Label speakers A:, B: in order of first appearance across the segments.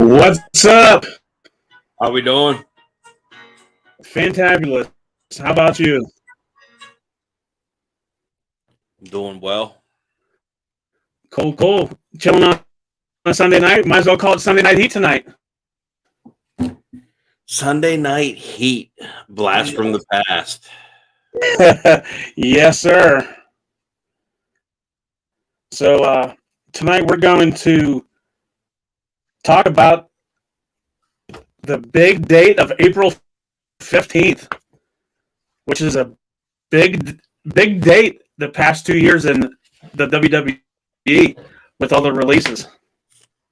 A: What's up?
B: How we doing?
A: Fantabulous. How about you?
B: Doing well.
A: Cool. Chilling on a Sunday night. Might as well call it Sunday Night Heat tonight.
B: Sunday Night Heat. Blast from the past.
A: Yes, sir. So tonight we're going to talk about the big date of April 15th, which is a big date the past 2 years in the WWE with all the releases.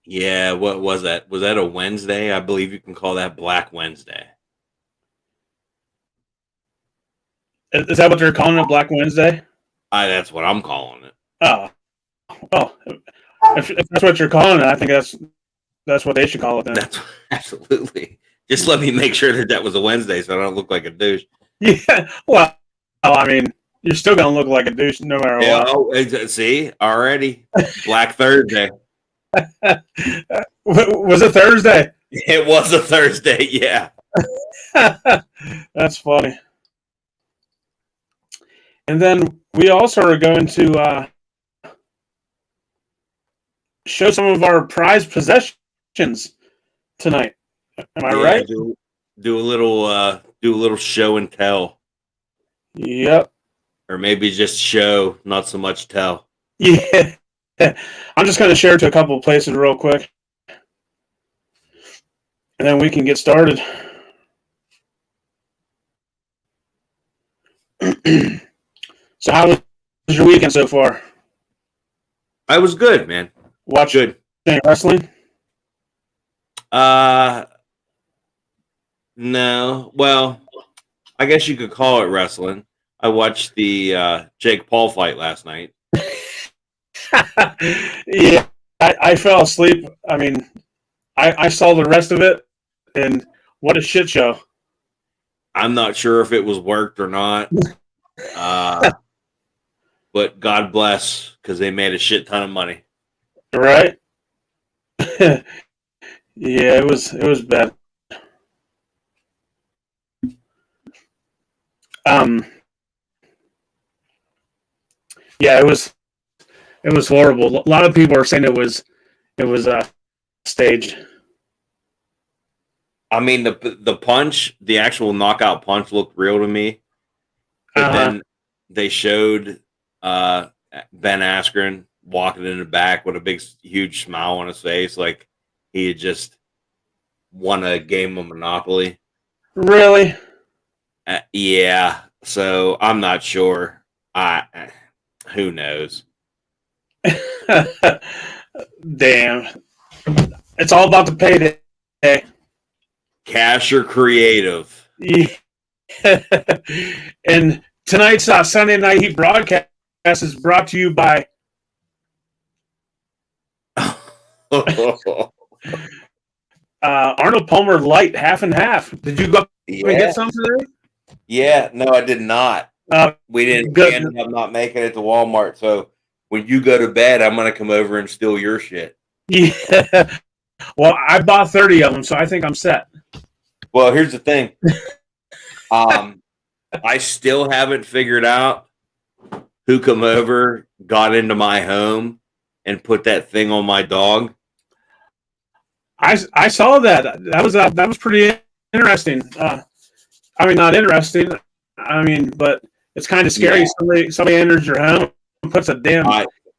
B: Yeah, what was that? Was that a Wednesday? I believe you can call that Black Wednesday.
A: Is that what they're calling it, Black Wednesday?
B: That's what I'm calling it.
A: Oh. If that's what you're calling it, I think that's what they should call it then.
B: That's absolutely. Just let me make sure that was a Wednesday so I don't look like a douche.
A: Yeah, well, I mean, you're still going to look like a douche no matter what.
B: Oh, see? Already. Black Thursday.
A: Was it Thursday?
B: It was a Thursday, yeah.
A: That's funny. And then we also are going to show some of our prized possessions tonight. Am I right?
B: Do a little show and tell.
A: Yep.
B: Or maybe just show, not so much tell.
A: Yeah. I'm just going to share it to a couple of places real quick. And then we can get started. So how was your weekend so far?
B: I was good, man.
A: Watch
B: good
A: wrestling?
B: No. Well, I guess you could call it wrestling. I watched the Jake Paul fight last night.
A: Yeah, I fell asleep. I mean, I saw the rest of it, and what a shit show.
B: I'm not sure if it was worked or not. But God bless, because they made a shit ton of money.
A: Right? Yeah, it was bad. Yeah, it was horrible. A lot of people are saying it was staged.
B: I mean, the punch, the actual knockout punch looked real to me. But then they showed Ben Askren walking in the back with a big, huge smile on his face, like he had just won a game of Monopoly.
A: Really?
B: Yeah. So I'm not sure. Who knows?
A: Damn. It's all about the payday.
B: Cash or creative.
A: Yeah. And tonight's Sunday Night Heat broadcast is brought to you by Arnold Palmer Light, half and half. Did you go and get some today?
B: Yeah, no, I did not. We didn't end up not making it to Walmart. So when you go to bed, I'm going to come over and steal your shit.
A: Yeah. Well, I bought 30 of them, so I think I'm set.
B: Well, here's the thing. I still haven't figured out who come over, got into my home, and put that thing on my dog.
A: I saw that. That was pretty interesting. I mean, not interesting. I mean, but it's kind of scary. Yeah. Somebody enters your home and puts a damn.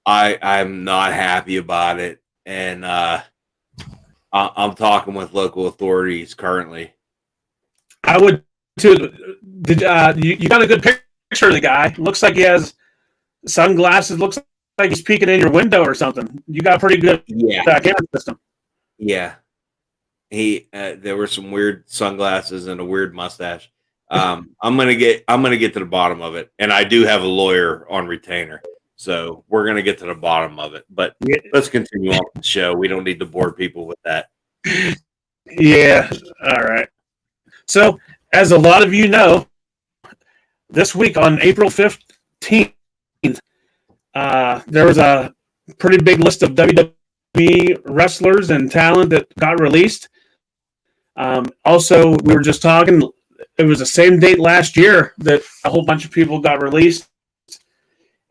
B: I'm not happy about it, and I'm talking with local authorities currently.
A: I would too. Did you got a good picture of the guy? Looks like he has sunglasses. Looks like he's peeking in your window or something. You got a pretty good camera system.
B: Yeah, there were some weird sunglasses and a weird mustache. I'm gonna get to the bottom of it, and I do have a lawyer on retainer, so we're gonna get to the bottom of it. But let's continue on with the show. We don't need to bore people with that.
A: Yeah. All right. So, as a lot of you know, this week on April 15th, there was a pretty big list of WWE me wrestlers and talent that got released. Also, we were just talking. It was the same date last year that a whole bunch of people got released,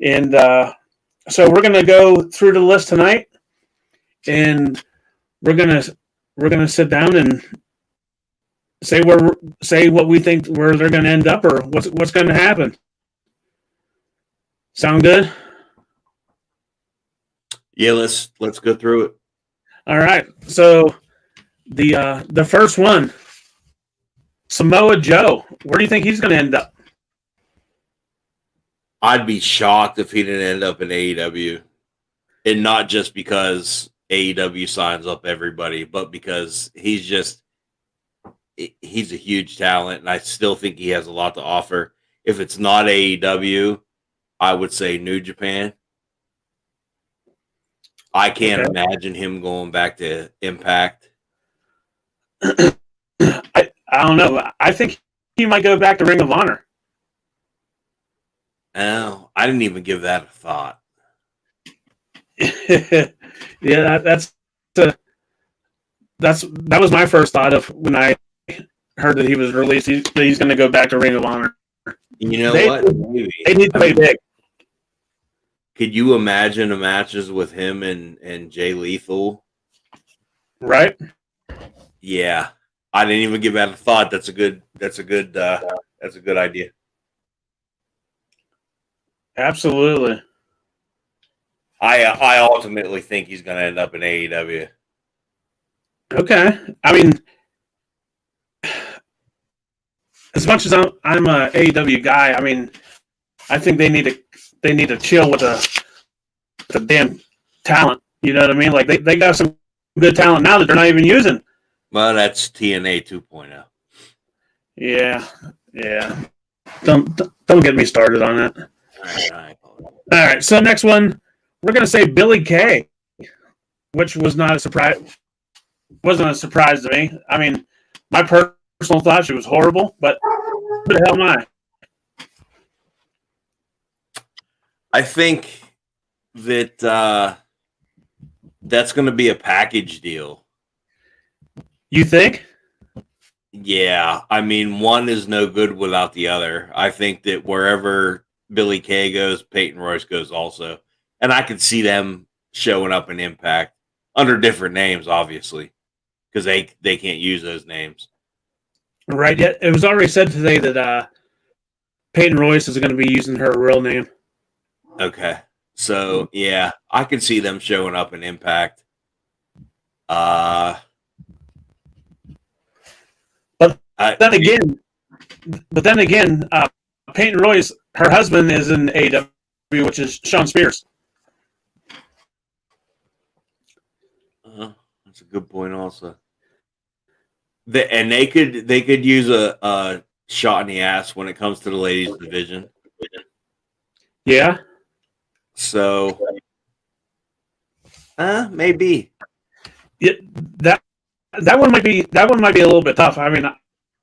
A: and so we're gonna go through the list tonight, and we're gonna sit down and say what we think where they're gonna end up or what's gonna happen. Sound good?
B: Yeah, let's go through it.
A: All right. So the first one, Samoa Joe. Where do you think he's going to end up?
B: I'd be shocked if he didn't end up in AEW, and not just because AEW signs up everybody, but because he's a huge talent, and I still think he has a lot to offer. If it's not AEW, I would say New Japan. I can't imagine him going back to Impact.
A: I don't know. I think he might go back to Ring of Honor.
B: Oh, I didn't even give that a thought.
A: Yeah, that was my first thought of when I heard that he was released. He's going to go back to Ring of Honor.
B: You know what? Maybe.
A: They need to play big.
B: Could you imagine the matches with him and Jay Lethal?
A: Right?
B: Yeah, I didn't even give that a thought. That's a good idea.
A: Absolutely.
B: I ultimately think he's going to end up in AEW.
A: Okay. I mean, as much as I'm a AEW guy, I mean, I think they need to chill with the damn talent. You know what I mean? Like they got some good talent now that they're not even using.
B: Well, that's TNA 2.0.
A: Yeah. Don't get me started on that. All right. So next one, we're gonna say Billy Kay, which was not a surprise. Wasn't a surprise to me. I mean, my personal thought she was horrible, but who the hell am I?
B: I think that that's going to be a package deal.
A: You think?
B: Yeah, I mean, one is no good without the other. I think that wherever Billy Kay goes, Peyton Royce goes also. And I could see them showing up in Impact under different names, obviously, because they can't use those names.
A: Right. Yeah, it was already said today that Peyton Royce is going to be using her real name.
B: Okay. So, yeah, I could see them showing up in Impact.
A: But then again, Peyton Royce, her husband is in AEW, which is Sean Spears.
B: That's a good point, also. They could use a shot in the ass when it comes to the ladies division.
A: Yeah.
B: So, maybe.
A: Yeah, that one might be a little bit tough. I mean,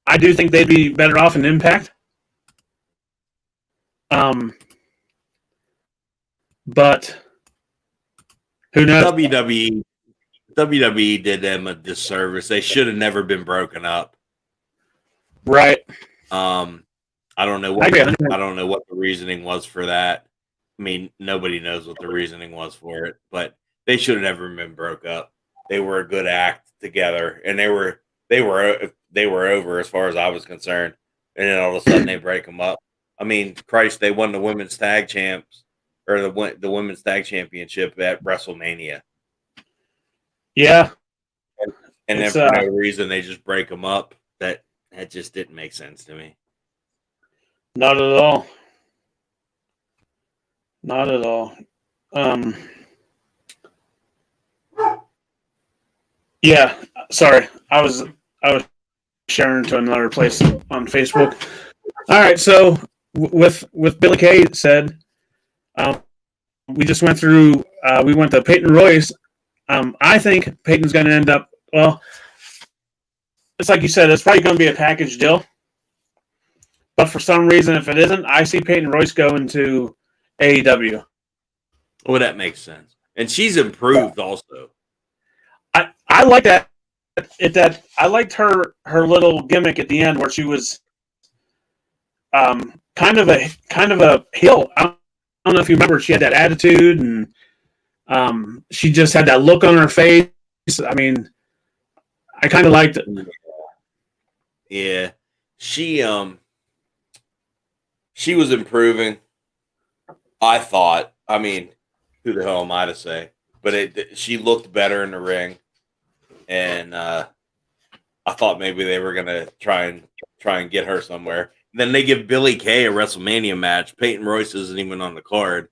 A: I do think they'd be better off in Impact. But who knows?
B: WWE did them a disservice. They should have never been broken up.
A: Right.
B: I don't know what the reasoning was for that. I mean, nobody knows what the reasoning was for it, but they should have never been broke up. They were a good act together, and they were over as far as I was concerned. And then all of a sudden they break them up. I mean, Christ, they won the women's tag champs or the women's tag championship at WrestleMania.
A: Yeah.
B: And then for no reason they just break them up. That just didn't make sense to me.
A: Not at all. Not at all. Yeah, sorry. I was sharing to another place on Facebook. All right, so with Billy Kay said, we just went through. We went to Peyton Royce. I think Peyton's going to end up. Well, it's like you said. It's probably going to be a package deal. But for some reason, if it isn't, I see Peyton Royce going to AEW.
B: Well, that makes sense. And she's improved also.
A: I like that. I liked her little gimmick at the end where she was kind of a heel. I don't know if you remember, she had that attitude and she just had that look on her face. I mean, I kind of liked it.
B: Yeah, she was improving. I thought. I mean, who the hell am I to say? But she looked better in the ring, and I thought maybe they were gonna try and get her somewhere. And then they give Billie Kay a WrestleMania match. Peyton Royce isn't even on the card,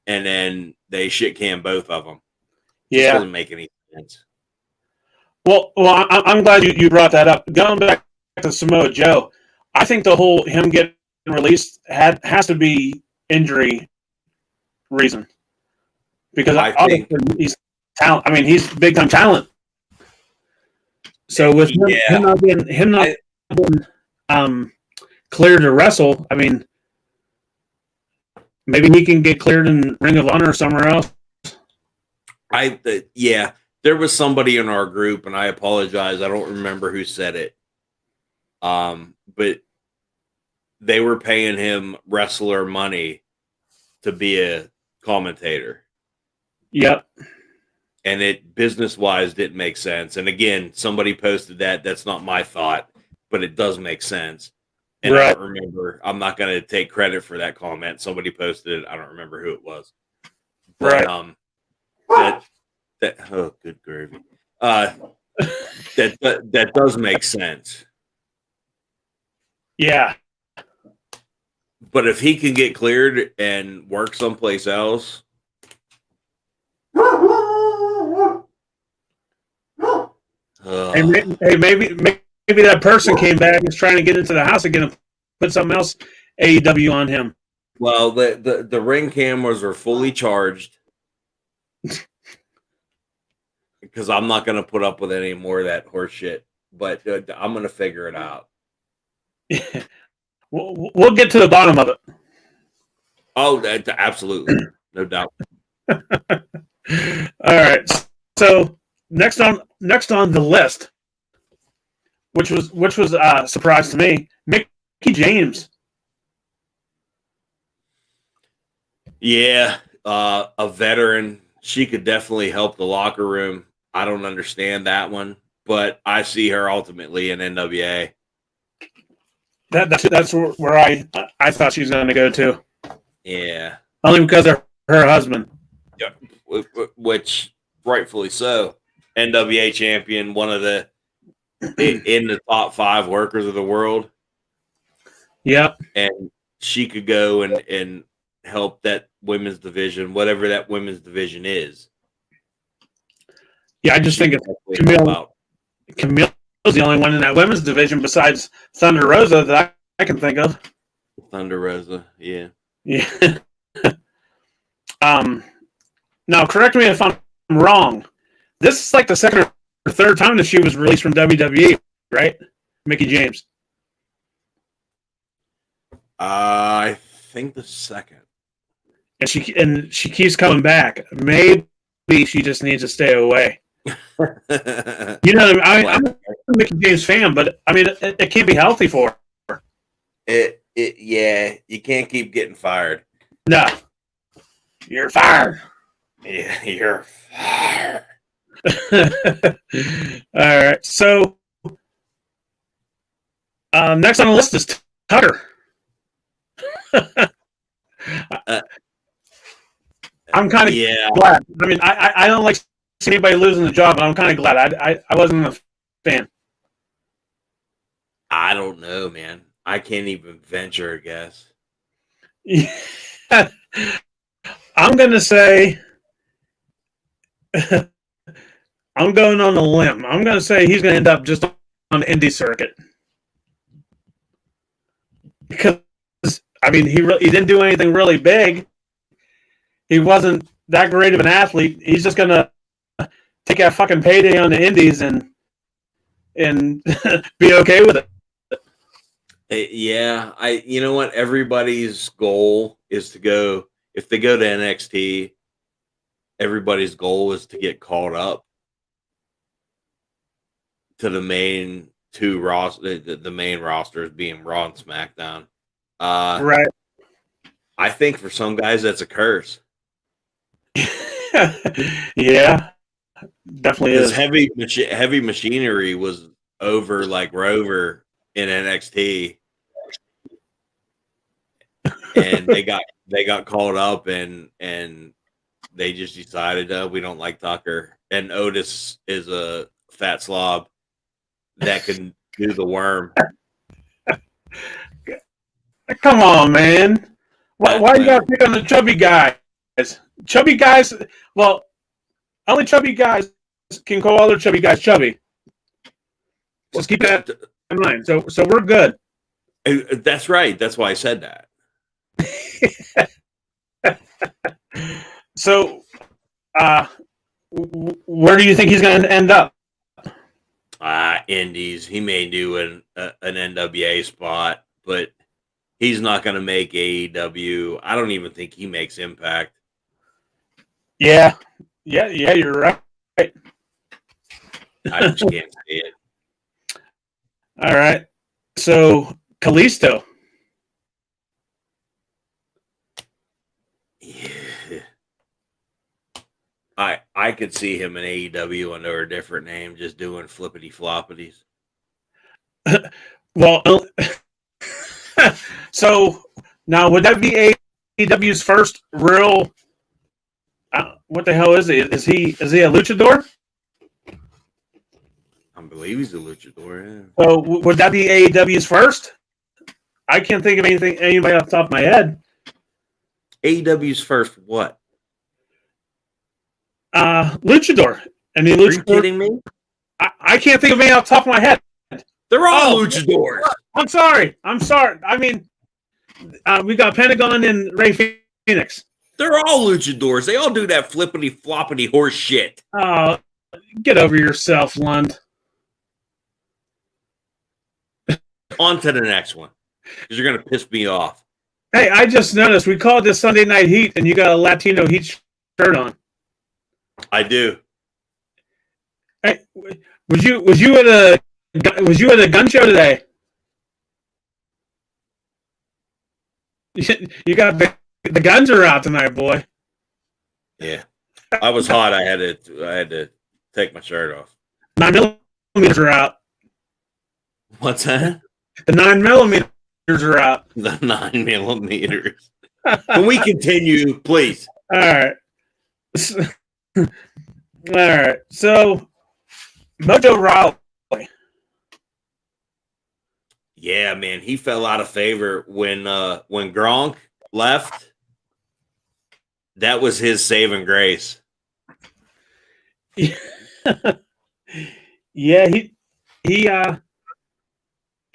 B: and then they shit can both of them. Just doesn't make any sense.
A: Well, I'm glad you brought that up. Going back to Samoa Joe, I think the whole him getting released has to be injury reason, because
B: I think
A: he's talent. I mean, he's big time talent. So with him not being cleared to wrestle, I mean, maybe he can get cleared in Ring of Honor or somewhere else.
B: There was somebody in our group, and I apologize, I don't remember who said it. But they were paying him wrestler money to be a commentator.
A: Yep.
B: And it business-wise didn't make sense. And again, somebody posted that. That's not my thought, but it does make sense. And right. I don't remember. I'm not going to take credit for that comment. Somebody posted it. I don't remember who it was. But,
A: right.
B: Oh, good gravy. That does make sense.
A: Yeah.
B: But if he can get cleared and work someplace else.
A: Hey, maybe that person came back and is trying to get into the house again and put something else AEW on him.
B: Well, the ring cameras are fully charged because I'm not going to put up with any more of that horse shit. But I'm going to figure it out.
A: We'll get to the bottom of it.
B: Oh, absolutely, no doubt.
A: All right. So next on the list, which was a surprise to me, Mickie James.
B: Yeah, a veteran. She could definitely help the locker room. I don't understand that one, but I see her ultimately in NWA.
A: That's where I thought she was going to go to.
B: Yeah.
A: Only because of her husband.
B: Yeah, which rightfully so. NWA champion, one of the in the top 5 workers of the world.
A: Yep.
B: And she could go and help that women's division, whatever that women's division is.
A: Yeah, I just think it's Camille is the only one in that women's division besides Thunder Rosa that I can think of.
B: Thunder Rosa, yeah.
A: Yeah. Now, correct me if I'm wrong. This is like the second or third time that she was released from WWE, right? Mickie James.
B: I think the second.
A: And she keeps coming back. Maybe she just needs to stay away. You know, I'm a Mickie James fan, but I mean, it can't be healthy for her.
B: Yeah, you can't keep getting fired.
A: No, you're fired.
B: Yeah, you're fired.
A: All right, so next on the list is Tucker. I'm kind of glad. I mean, I don't like seeing anybody losing the job, but I'm kind of glad. I wasn't a fan.
B: I don't know, man. I can't even venture a guess.
A: Yeah. I'm going to say I'm going on a limb. I'm going to say he's going to end up just on the indie circuit. Because, I mean, he didn't do anything really big. He wasn't that great of an athlete. He's just going to take that fucking payday on the indies and be okay with it.
B: Yeah, you know what? Everybody's goal is to go. If they go to NXT, everybody's goal is to get called up. to the main two roster, the main rosters being Raw and SmackDown.
A: Right.
B: I think for some guys that's a curse.
A: Yeah, definitely
B: Because
A: is.
B: heavy machinery was over like Rover in NXT, and they got called up and they just decided we don't like Tucker, and Otis is a fat slob that can do the worm.
A: Come on, man. Why you gotta pick on the chubby guys? Chubby guys. Well, only chubby guys can call other chubby guys chubby. Just keep that in mind. So we're good.
B: That's right. That's why I said that.
A: So, where do you think he's going to end up?
B: Indies. He may do an NWA spot, but he's not going to make AEW. I don't even think he makes Impact.
A: Yeah, you're right.
B: I just can't see it.
A: All right. So, Kalisto.
B: Yeah. I could see him in AEW under a different name, just doing flippity floppities.
A: Well, so now would that be AEW's first real? What the hell is he? Is he a luchador?
B: I believe he's a luchador.
A: Yeah. So would that be AEW's first? I can't think of anybody off the top of my head.
B: AEW's first what?
A: Luchador. And
B: Are you kidding me?
A: I can't think of any off the top of my head.
B: They're all luchadors.
A: I'm sorry. I mean, we got Pentagon and Rey Fenix.
B: They're all luchadors. They all do that flippity floppity horse shit.
A: Oh, get over yourself, Lund.
B: On to the next one, because you're going to piss me off.
A: Hey, I just noticed we called this Sunday Night Heat, and you got a Latino Heat shirt on.
B: I do.
A: Hey, was you at a gun show today? You got the guns are out tonight, boy.
B: Yeah, I was hot. I had to take my shirt off.
A: 9mm are out.
B: What's that?
A: The 9mm are out.
B: The 9mm. Can we continue, please?
A: All right. All right. So, Mojo Rawley.
B: Yeah, man, he fell out of favor when Gronk left. That was his saving grace.
A: Yeah,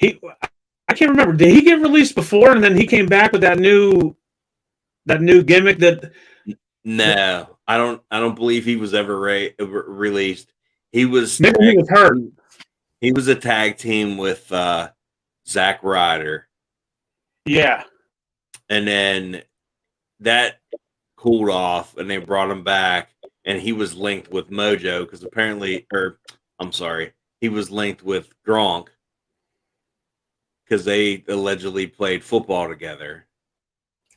A: I can't remember. Did he get released before, and then he came back with that new gimmick?
B: No, I don't believe he was ever released. He was
A: maybe he was hurt.
B: He was a tag team with Zack Ryder.
A: Yeah,
B: and then that cooled off, and they brought him back, and he was linked with Mojo because he was linked with Gronk because they allegedly played football together.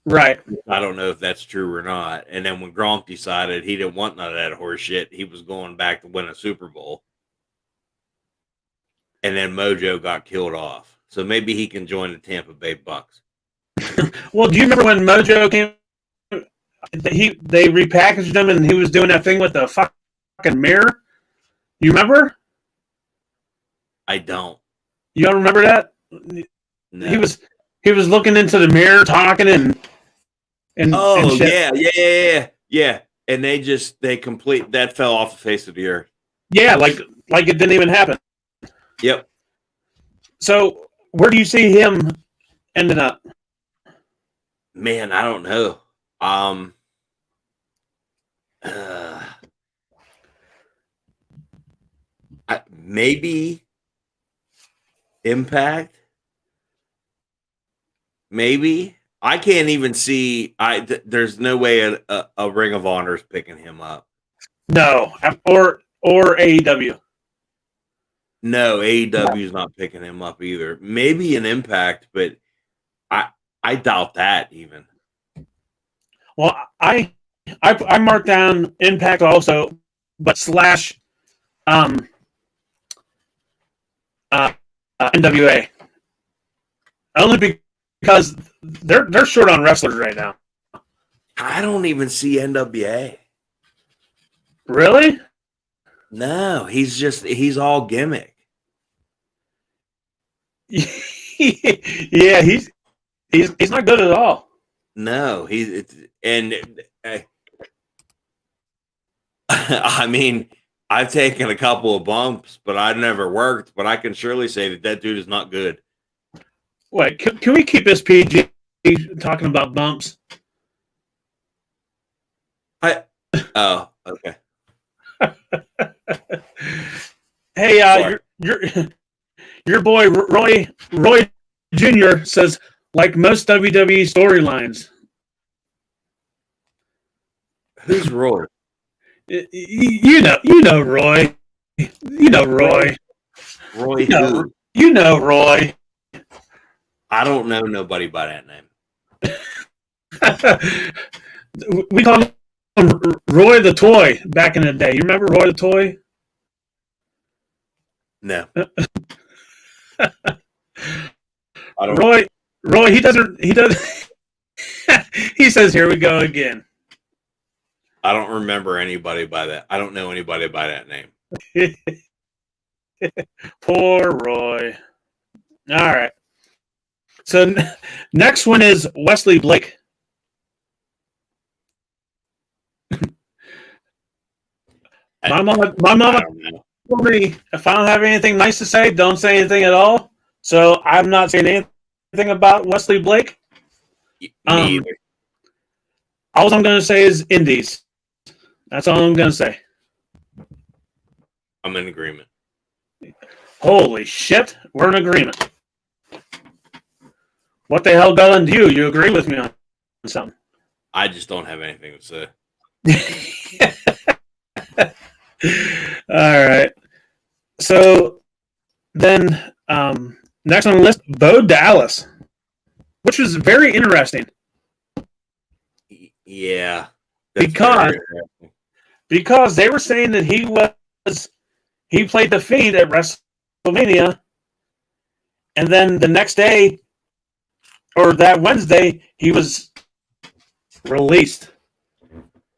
A: Right.
B: I don't know if that's true or not. And then when Gronk decided he didn't want none of that horse shit, he was going back to win a Super Bowl. And then Mojo got killed off. So maybe he can join the Tampa Bay Bucks.
A: Well, do you remember when Mojo came? They repackaged him, and he was doing that thing with the fucking mirror. You remember?
B: I don't.
A: You don't remember that?
B: No.
A: He was looking into the mirror, talking and
B: shit. Yeah. And they that fell off the face of the earth.
A: Yeah, like it didn't even happen.
B: Yep.
A: So where do you see him ending up?
B: Man, I don't know. Maybe Impact. Maybe. I can't even see. There's no way a Ring of Honor is picking him up.
A: No, or AEW.
B: No, AEW is not picking him up either. Maybe an Impact, but I doubt that even.
A: Well, I marked down Impact also, but slash um NWA only because they're short on wrestlers right now.
B: I don't even see NWA.
A: Really?
B: No, he's all gimmick.
A: Yeah, he's not good at all.
B: No, I mean, I've taken a couple of bumps, but I've never worked. But I can surely say that dude is not good.
A: Wait, can we keep this PG talking about bumps?
B: Oh, okay.
A: Hey, your boy Roy Jr. says, like most WWE storylines.
B: Who's Roy?
A: You know Roy. You know Roy.
B: Roy who?
A: You know Roy.
B: I don't know nobody by that name.
A: We called him Roy the Toy back in the day. You remember Roy the Toy?
B: No.
A: Roy, he doesn't. He says, "Here we go again."
B: I don't remember anybody by that. I don't know anybody by that name.
A: Poor Roy. All right. So next one is Wesley Blake. My mama told me if I don't have anything nice to say, don't say anything at all. So I'm not saying anything about Wesley Blake. All I'm going to say is Indies. That's all I'm going to say.
B: I'm in agreement.
A: Holy shit, we're in agreement. What the hell got into you? You agree with me on something?
B: I just don't have anything to say.
A: All right. So then next on the list, Bo Dallas, which was very interesting.
B: Yeah.
A: Because they were saying that he played the Fiend at WrestleMania, and then the next day or that Wednesday he was released.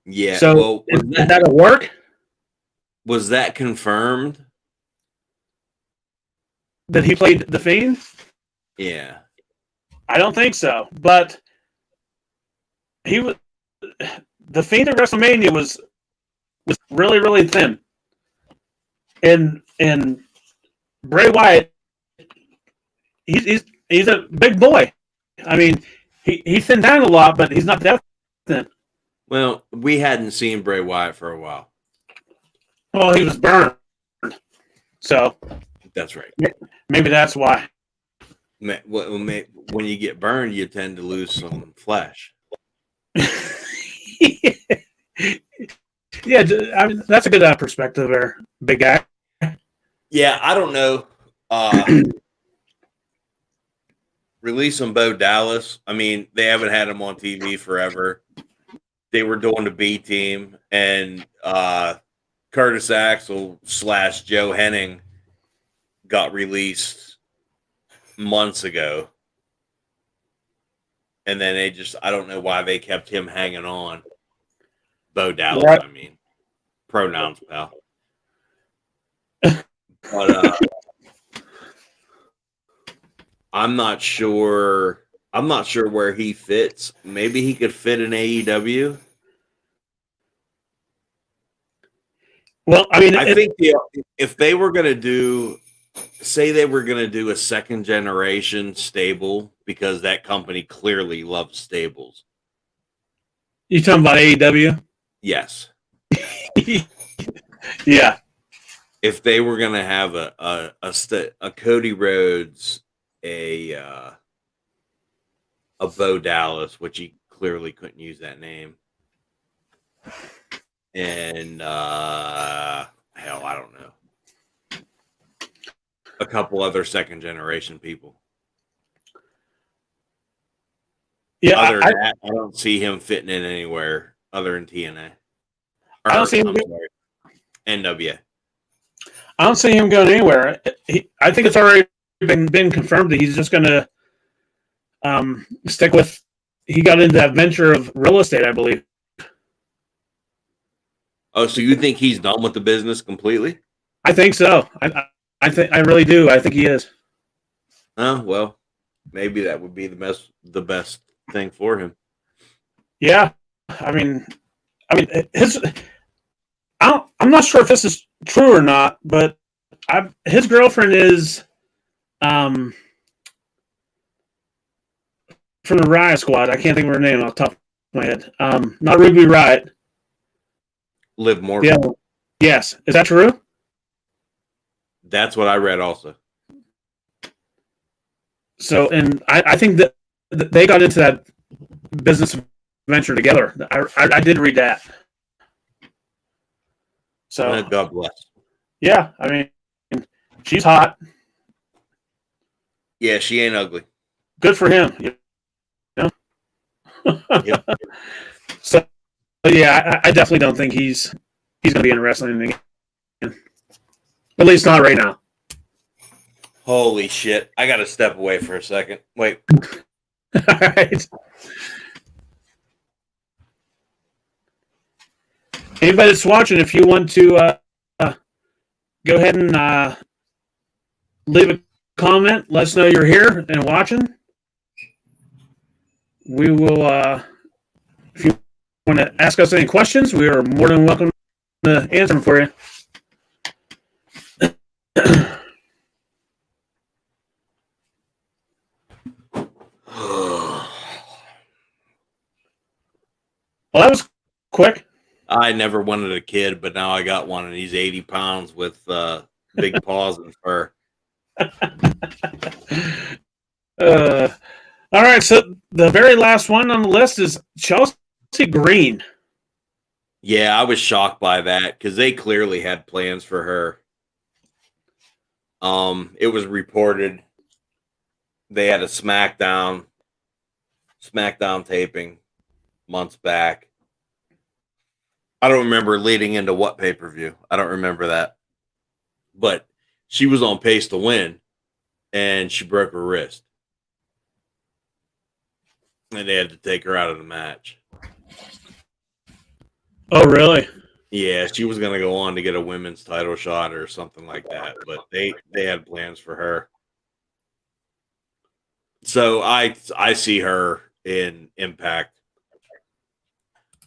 B: Yeah.
A: So
B: well,
A: did that work?
B: Was that confirmed?
A: That he played the Fiend?
B: Yeah.
A: I don't think so, but he was the Fiend at WrestleMania was really, really thin. And Bray Wyatt, he's a big boy. I mean, he thinned down a lot, but he's not that thin.
B: Well, we hadn't seen Bray Wyatt for a while.
A: Well, he was burned. So
B: that's right.
A: Maybe that's why.
B: When you get burned, you tend to lose some flesh.
A: Yeah, I mean that's a good perspective there, big guy.
B: Yeah, I don't know. Release on Bo Dallas. I mean, they haven't had him on TV forever. They were doing the B team, and Curtis Axel / Joe Henning got released months ago. And then I don't know why they kept him hanging on. Bo Dallas, right. I mean. Pronouns, pal. But I'm not sure where he fits. Maybe he could fit in AEW.
A: Well, I mean,
B: I think if they were going to say they were going to do a second generation stable, because that company clearly loves stables.
A: You talking about AEW?
B: Yes.
A: Yeah.
B: If they were going to have a Cody Rhodes, a Bo Dallas, which he clearly couldn't use that name, and hell, I don't know. a couple other second generation people.
A: Yeah,
B: Other than that, I don't see him fitting in anywhere other than TNA.
A: I don't see him.
B: Sorry, NWA.
A: I don't see him going anywhere. I think it's already been confirmed that he's just going to stick with. He got into that venture of real estate, I believe.
B: Oh, so you think he's done with the business completely?
A: I think so. I really do. I think he is.
B: Oh well, maybe that would be the best thing for him.
A: Yeah, I mean, his. I'm not sure if this is true or not, but his girlfriend is from the Riot Squad. I can't think of her name off the top of my head. Not Ruby Riot.
B: Liv Morgan.
A: Yeah. Yes. Is that true?
B: That's what I read also.
A: So, and I think that they got into that business venture together. I did read that. So,
B: God bless.
A: Yeah, I mean, she's hot.
B: Yeah, she ain't ugly.
A: Good for him. You know?
B: Yep.
A: So, yeah, I definitely don't think he's going to be in wrestling again. At least not right now.
B: Holy shit. I got to step away for a second. Wait.
A: All right. Anybody that's watching, if you want to go ahead and leave a comment, let us know you're here and watching. We will, if you want to ask us any questions, we are more than welcome to answer them for you. Well, that was quick.
B: I never wanted a kid, but now I got one, and he's 80 pounds with big paws and fur.
A: All right, so the very last one on the list is Chelsea Green.
B: Yeah, I was shocked by that because they clearly had plans for her. It was reported they had a SmackDown taping months back. I don't remember leading into what pay-per-view. I don't remember that. But she was on pace to win, and she broke her wrist. And they had to take her out of the match.
A: Oh, really?
B: Yeah, she was going to go on to get a women's title shot or something like that, but they had plans for her. So I see her in Impact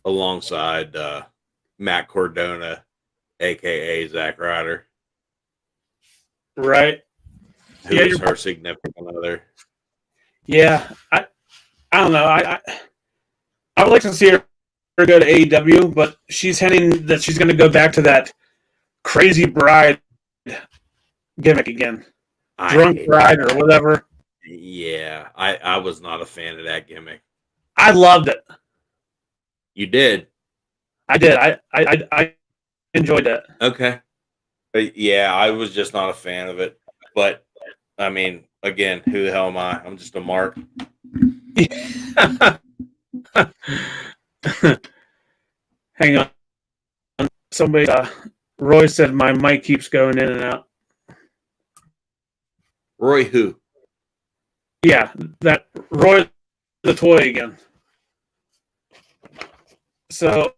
B: alongside Matt Cardona, a.k.a. Zack Ryder.
A: Right.
B: Who is her significant other.
A: Yeah. I don't know. I would like to see her go to AEW, but she's hinting that she's going to go back to that crazy bride gimmick again. Drunk bride or whatever.
B: Yeah. I was not a fan of that gimmick.
A: I loved it.
B: You did?
A: I did. I enjoyed that.
B: Okay. But yeah, I was just not a fan of it. But I mean, again, who the hell am I? I'm just a mark.
A: Hang on. Somebody, Roy said my mic keeps going in and out.
B: Roy who?
A: Yeah, that Roy the toy again. So,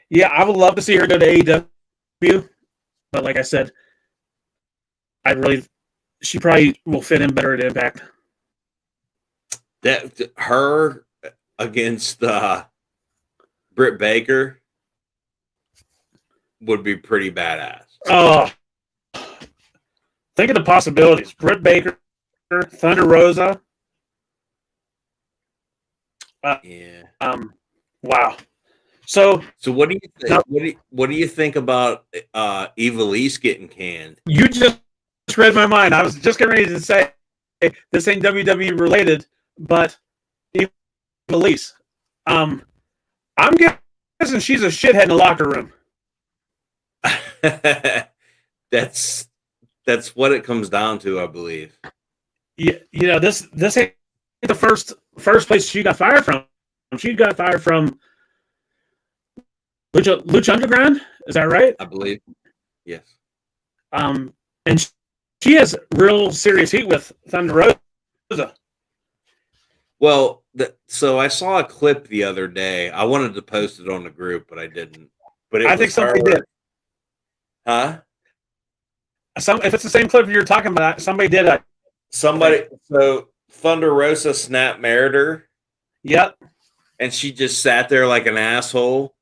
A: yeah, I would love to see her go to AEW, but like I said, she probably will fit in better at Impact.
B: That her against Britt Baker would be pretty badass.
A: Oh, think of the possibilities: Britt Baker, Thunder Rosa.
B: Yeah.
A: Wow. So
B: what do you think? What do you think about Ivelisse getting canned?
A: You just read my mind. I was just getting ready to say this ain't WWE related, but Ivelisse. I'm guessing she's a shithead in the locker room.
B: That's That's what it comes down to, I believe.
A: This ain't the first place she got fired from. She got fired from Lucha Underground. Is that right?
B: I believe. Yes.
A: And she has real serious heat with Thunder Rosa.
B: Well, so I saw a clip the other day. I wanted to post it on the group, but I didn't. But
A: I think somebody did.
B: Huh?
A: If it's the same clip you're talking about, somebody did it.
B: Somebody. So Thunder Rosa snapped her.
A: Yep.
B: And she just sat there like an asshole.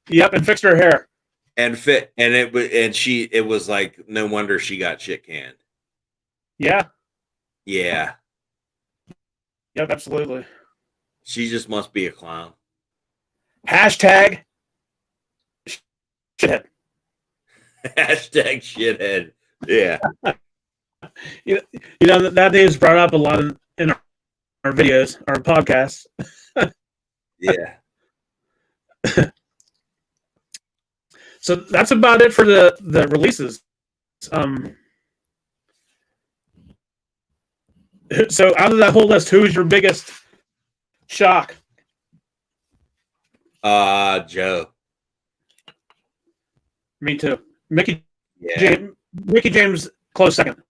A: Yep, and fixed her hair.
B: And it was like no wonder she got shit canned.
A: Yeah.
B: Yeah.
A: Yep, absolutely.
B: She just must be a clown.
A: Hashtag shithead.
B: Hashtag shithead. Yeah.
A: That name is brought up a lot in our videos, our podcasts.
B: Yeah.
A: So that's about it for the releases. So out of that whole list, who is your biggest shock?
B: Joe.
A: Me too. Mickey James, close second.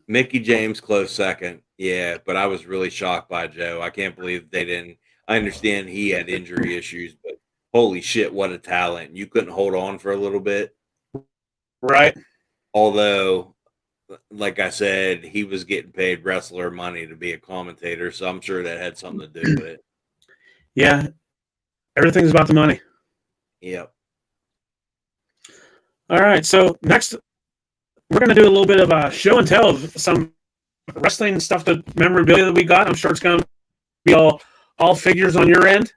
B: Mickey James, close second. Yeah, but I was really shocked by Joe. I can't believe they didn't. I understand he had injury issues, but holy shit, what a talent. You couldn't hold on for a little bit.
A: Right.
B: Although, like I said, he was getting paid wrestler money to be a commentator, so I'm sure that had something to do with it.
A: Yeah. Everything's about the money.
B: Yep.
A: All right. So next, we're going to do a little bit of a show and tell of some wrestling stuff, the memorabilia that we got. I'm sure it's going to be all figures on your end.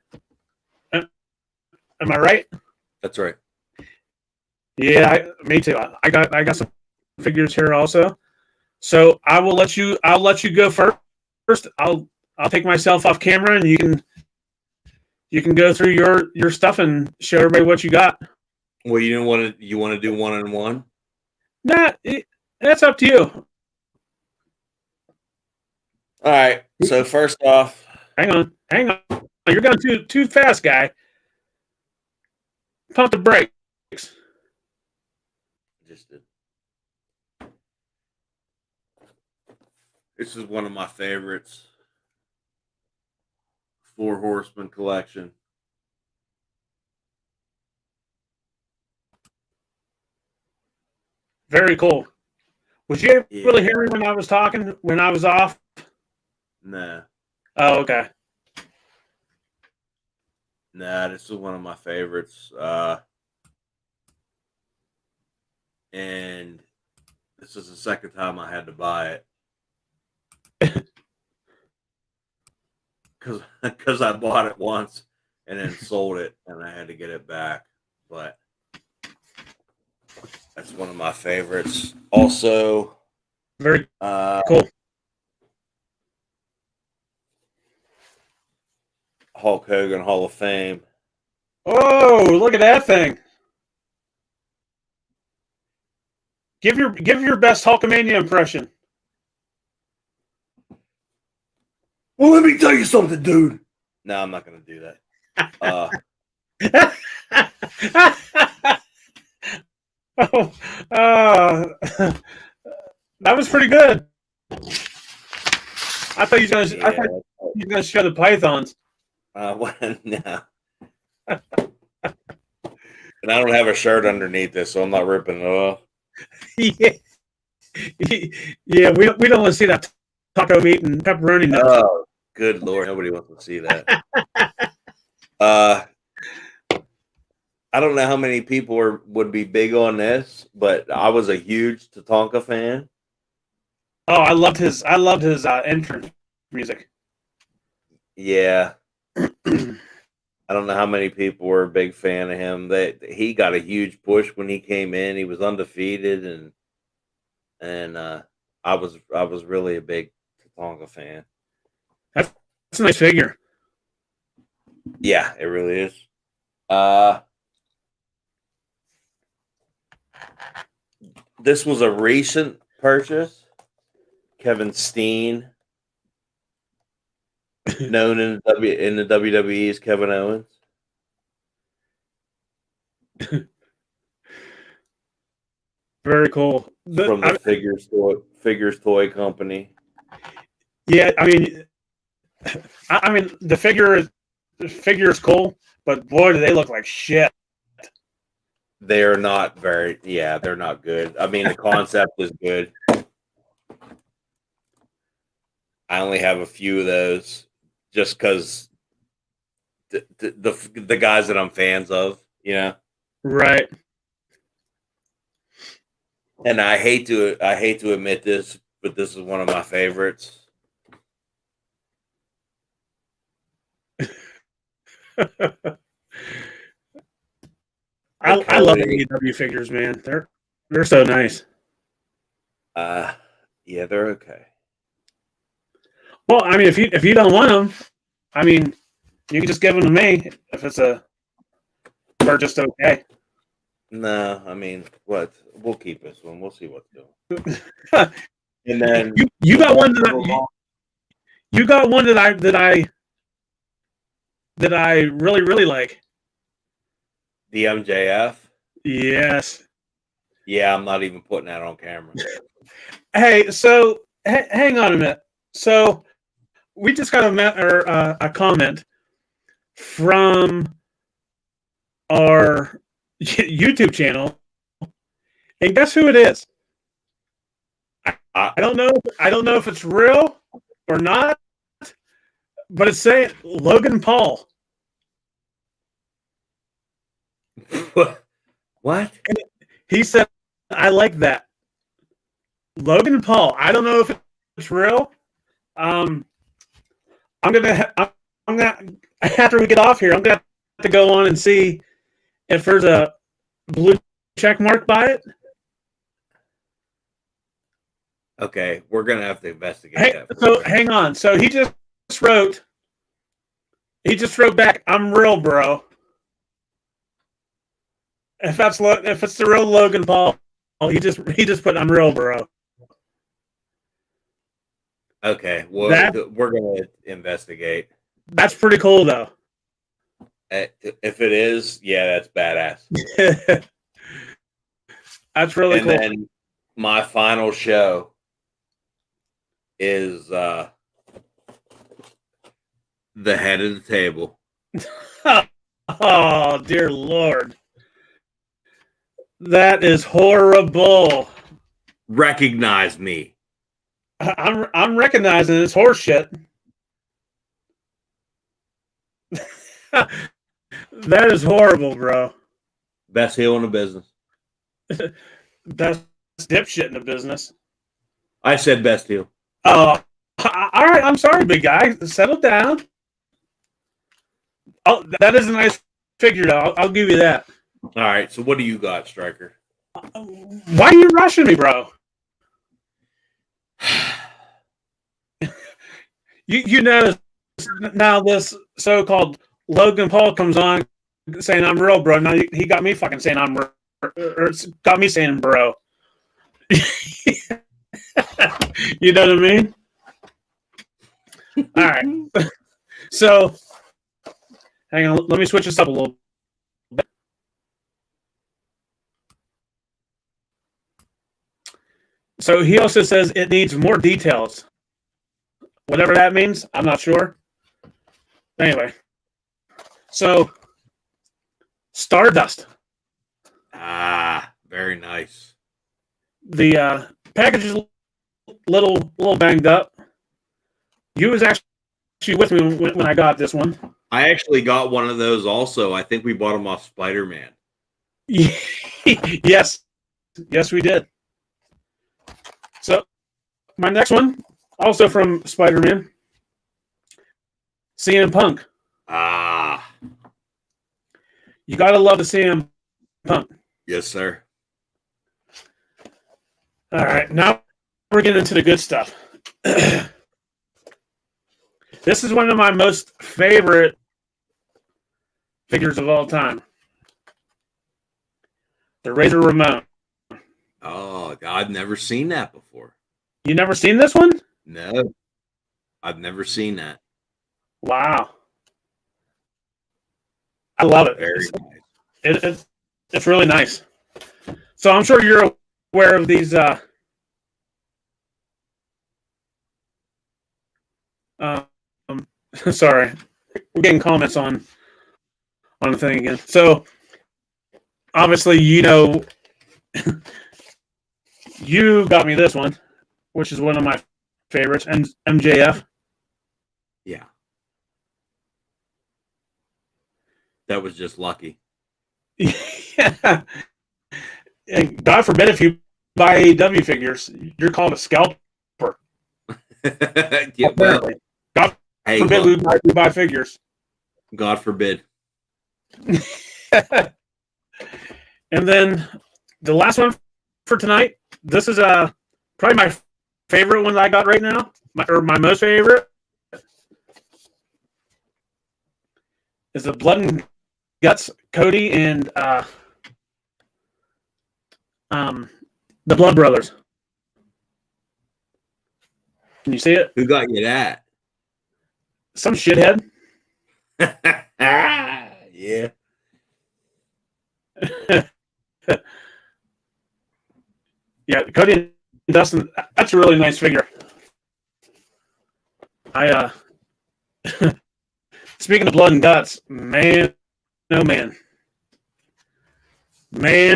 A: Am I right?
B: That's right.
A: Yeah, me too. I got some figures here also. So I'll let you go first. I'll take myself off camera and you can go through your stuff and show everybody what you got.
B: Well, you want to do one-on-one?
A: Nah, that's up to you.
B: All right. So first off,
A: hang on. You're going too fast, guy. Pump the brakes.
B: Just did. This is one of my favorites. Four Horsemen collection.
A: Very cool. Was you able to hear me when I was talking, when I was off?
B: Nah.
A: Oh, okay.
B: Nah, this is one of my favorites. And this is the second time I had to buy it. Because I bought it once and then sold it and I had to get it back. But that's one of my favorites. Also,
A: very cool.
B: Hulk Hogan Hall of Fame.
A: Oh, look at that thing. Give your best Hulkamania impression.
B: Well, let me tell you something, dude. No, I'm not going to do that.
A: That was pretty good. I thought you were gonna show the pythons.
B: Well, no. And I don't have a shirt underneath this, so I'm not ripping it off.
A: Yeah, we don't want to see that taco meat and pepperoni.
B: Oh, good Lord. Nobody wants to see that. I don't know how many people would be big on this, but I was a huge Tatanka fan.
A: Oh, I loved his entrance music.
B: Yeah. I don't know how many people were a big fan of him. He got a huge push when he came in. He was undefeated, and I was really a big Tatanka fan.
A: That's a nice figure.
B: Yeah, it really is. This was a recent purchase, Kevin Steen, known in the WWE as Kevin Owens.
A: Very cool.
B: From the Figures Toy Company.
A: Yeah, I mean the figure is cool, but boy, do they look like shit.
B: They're not they're not good. I mean, the concept is good. I only have a few of those just because the guys that I'm fans of,
A: Right.
B: And I hate to admit this, but this is one of my favorites.
A: I love AEW figures, man. They're so nice.
B: Yeah, they're okay.
A: Well, I mean, if you don't want them, I mean, you can just give them to me if it's they're just okay.
B: No, I mean, what? We'll keep this one. We'll see what's doing. And then
A: you got one you got one that I really really like.
B: The MJF.
A: Yes.
B: Yeah, I'm not even putting that on camera.
A: Hey, so hang on a minute. So we just got a comment from our YouTube channel, and guess who it is? I don't know. I don't know if it's real or not, but it's saying Logan Paul.
B: What?
A: He said, "I like that." Logan Paul. I don't know if it's real. I'm gonna after we get off here, I'm gonna have to go on and see if there's a blue check mark by it.
B: Okay, we're gonna have to investigate that.
A: So hang on. So he just wrote back, "I'm real, bro." If it's the real Logan Paul, he just put, "I'm real, bro."
B: Okay, well, we're gonna investigate.
A: That's pretty cool, though.
B: If it is, yeah, that's badass.
A: That's really cool.
B: And then my final show is the head of the table.
A: Oh, dear Lord. That is horrible.
B: Recognize me.
A: I'm recognizing this horse shit. That is horrible, bro.
B: Best heel in the business.
A: That's dipshit in the business.
B: I said best heel.
A: Oh, all right. I'm sorry, big guy. Settle down. Oh, that is a nice figure, though. I'll give you that.
B: All right. So what do you got, Striker?
A: Why are you rushing me, bro? You notice now this so-called Logan Paul comes on saying, "I'm real, bro." Now he got me fucking saying I'm real, or got me saying bro. You know what I mean? All right. So hang on, let me switch this up a little bit. So he also says it needs more details. Whatever that means, I'm not sure. Anyway, so Stardust.
B: Very nice.
A: The package is a little banged up. You was actually with me when I got this one.
B: I actually got one of those also. I think we bought them off Spider-Man.
A: Yes, we did. So my next one, also from Spider-Man, CM Punk. You gotta love the CM Punk.
B: Yes, sir.
A: All right, now we're getting into the good stuff. This is one of my most favorite figures of all time. The Razor Ramon.
B: Oh, I've never seen that before.
A: You never seen this one?
B: No, I've never seen that.
A: Wow. I love it.
B: Very
A: It's really nice. So I'm sure you're aware of these sorry. We're getting comments on the thing again. So obviously, you got me this one, which is one of my favorites, and MJF.
B: Yeah. That was just lucky.
A: Yeah. And God forbid if you buy AEW figures, you're called a scalper.
B: Yeah, well,
A: God forbid we buy figures.
B: God forbid.
A: And then the last one for tonight. This is probably my favorite one that I got right now, my most favorite is the Blood and Guts Cody and the Blood Brothers. Can you see it?
B: Who got you that?
A: Some shithead.
B: Yeah.
A: Yeah, Cody and Dustin. That's a really nice figure. Speaking of Blood and Guts, man, oh man,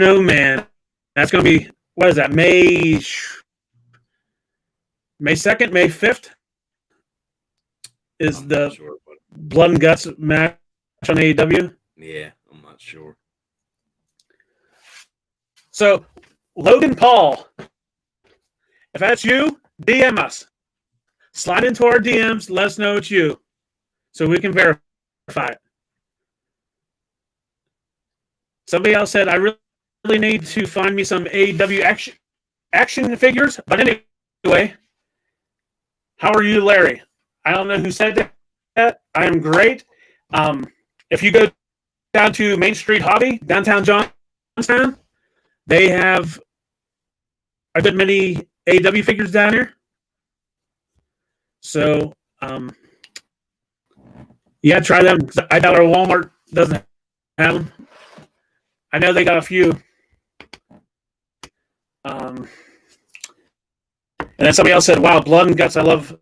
A: oh man, that's gonna be, what is that? May 2nd, May 5th is the Blood and Guts match on AEW.
B: Yeah, I'm not sure. So,
A: Logan Paul, if that's you, DM us. Slide into our DMs. Let us know it's you, so we can verify it. Somebody else said, I really need to find me some AEW action figures. But anyway, how are you, Larry? I don't know who said that. I am great. If you go down to Main Street Hobby, downtown Johnstown, they have a good many AEW figures down here. So, yeah, try them. I doubt our Walmart doesn't have them. I know they got a few. And then somebody else said, "Wow, Blood and Guts! I love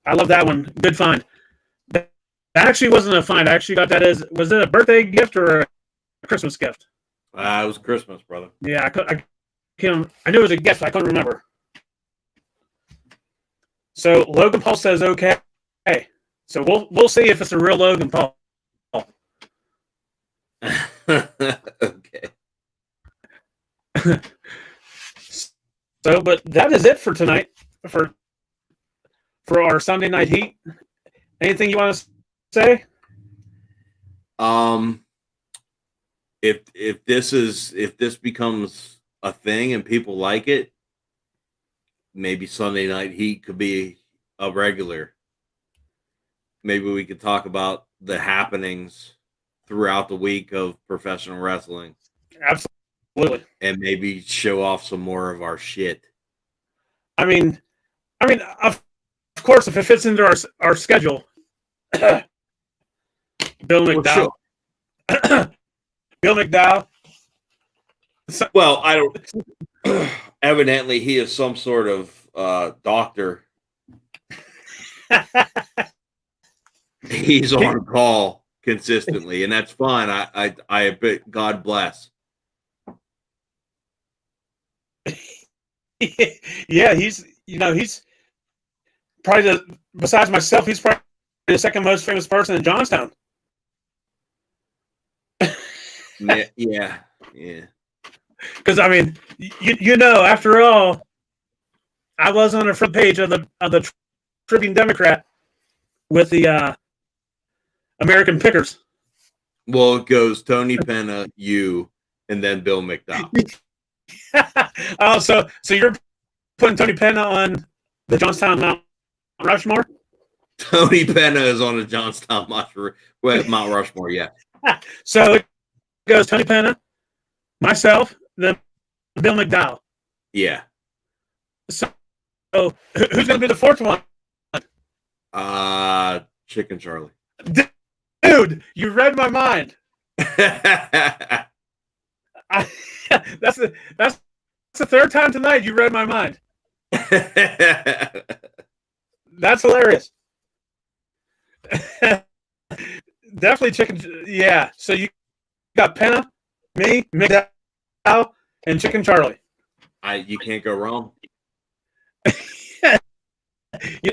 A: that one. Good find." That actually wasn't a find. I actually got that was it a birthday gift or a Christmas gift?
B: It was Christmas, brother.
A: Yeah, I knew it was a gift. I couldn't remember. So Logan Paul says okay. So we'll see if it's a real Logan Paul.
B: Okay.
A: So, but that is it for tonight for our Sunday Night Heat. Anything you want to say?
B: If this becomes a thing and people like it, maybe Sunday Night Heat could be a regular. Maybe we could talk about the happenings throughout the week of professional wrestling.
A: Absolutely.
B: And maybe show off some more of our shit.
A: I mean, of course, if it fits into our schedule, Bill McDowell. Sure. Bill McDowell.
B: Well, I don't. Evidently, he is some sort of doctor. He's on call consistently, and that's fine. I God bless.
A: Yeah, he's probably besides myself, he's probably the second most famous person in Johnstown.
B: Yeah.
A: Because I mean, after all, I was on the front page of the Tribune Democrat with the American Pickers.
B: Well, it goes Tony Penna, you, and then Bill McDowell.
A: Oh, so you're putting Tony Penna on the Johnstown Mount Rushmore?
B: Tony Penna is on the Johnstown Mount Rushmore, yeah.
A: So it goes Tony Penna, myself, then Bill McDowell.
B: Yeah.
A: So who's going to be the fourth one?
B: Chicken Charlie.
A: Dude, you read my mind. That's the third time tonight you read my mind. That's hilarious. Definitely chicken. Yeah. So you got Penna, me, McDowell, and Chicken Charlie.
B: You can't go wrong.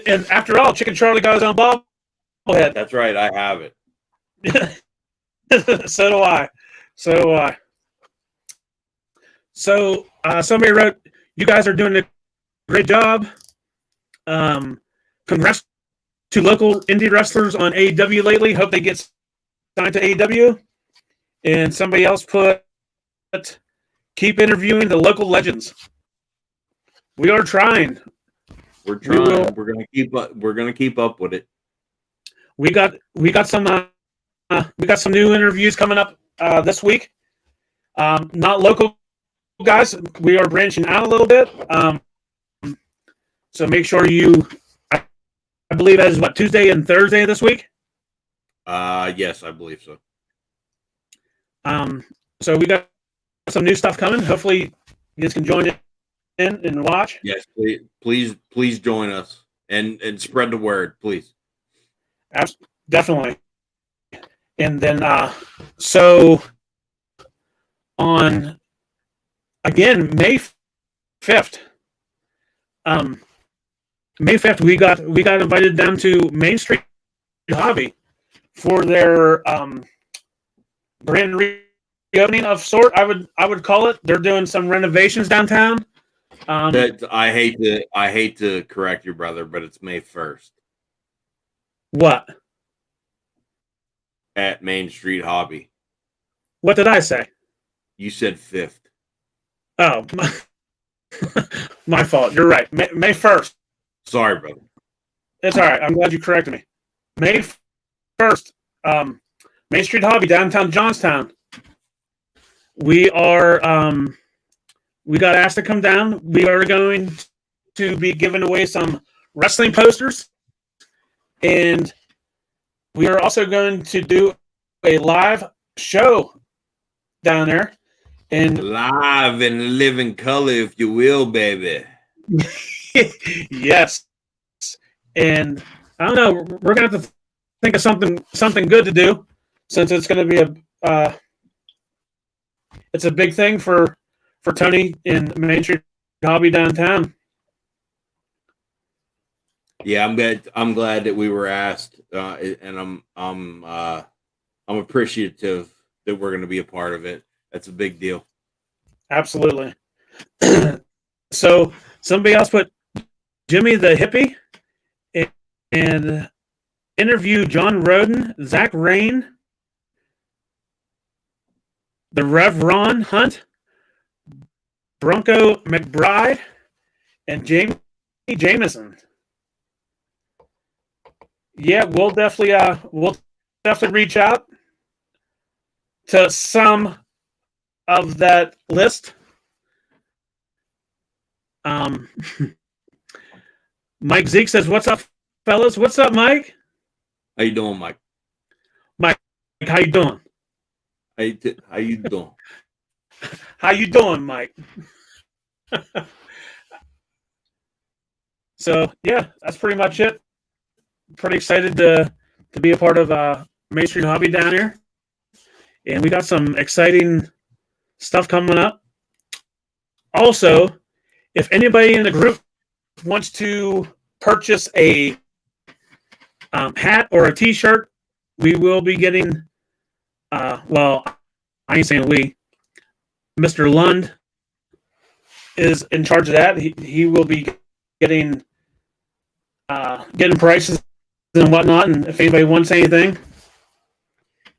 A: And after all, Chicken Charlie got his own bobblehead.
B: That's right. I have it.
A: So do I. So somebody wrote, "You guys are doing a great job. Congrats to local indie wrestlers on AEW lately. Hope they get signed to AEW." And somebody else put, "Keep interviewing the local legends." We are trying.
B: We're trying. We're gonna keep up. We're gonna keep up with it.
A: We got some new interviews coming up this week. Not local guys. We are branching out a little bit. So make sure you. I believe that is what, Tuesday and Thursday this week.
B: Yes, I believe so.
A: So we got some new stuff coming. Hopefully, you guys can join in and watch.
B: Yes, please join us and spread the word, please.
A: Definitely. And then, so on again May 5th. May 5th, we got invited down to Main Street Hobby for their grand reopening of sort. I would call it. They're doing some renovations downtown.
B: I hate to correct your brother, but it's May 1st.
A: What?
B: At Main Street Hobby.
A: What did I say?
B: You said 5th.
A: Oh, my fault. You're right. May 1st.
B: Sorry, brother.
A: It's all right. I'm glad you corrected me. May 1st, Main Street Hobby, downtown Johnstown. We got asked to come down. We are going to be giving away some wrestling posters, and we are also going to do a live show down there. And
B: live in living color, if you will, baby.
A: Yes. And I don't know, we're gonna have to think of something good to do, since it's gonna be it's a big thing for Tony in Main Street Hobby downtown.
B: Yeah, I'm glad that we were asked, and I'm appreciative that we're going to be a part of it. That's a big deal.
A: Absolutely. So somebody else put Jimmy the Hippie and interview John Roden, Zach Rain, the Rev Ron Hunt, Bronco McBride, and Jamie Jameson. Yeah, we'll definitely reach out to some of that list. Mike Zeke says, "What's up, fellas? What's up, Mike?
B: How you doing, Mike?
A: Mike, how you doing?
B: How you doing?
A: How you doing, Mike?" So yeah, that's pretty much it. Pretty excited to be a part of Main Street Hobby down here, and we got some exciting stuff coming up. Also, if anybody in the group wants to purchase a hat or a T-shirt, we will be getting. Well, I ain't saying we. Mr. Lund is in charge of that. He will be getting prices and whatnot, and if anybody wants anything.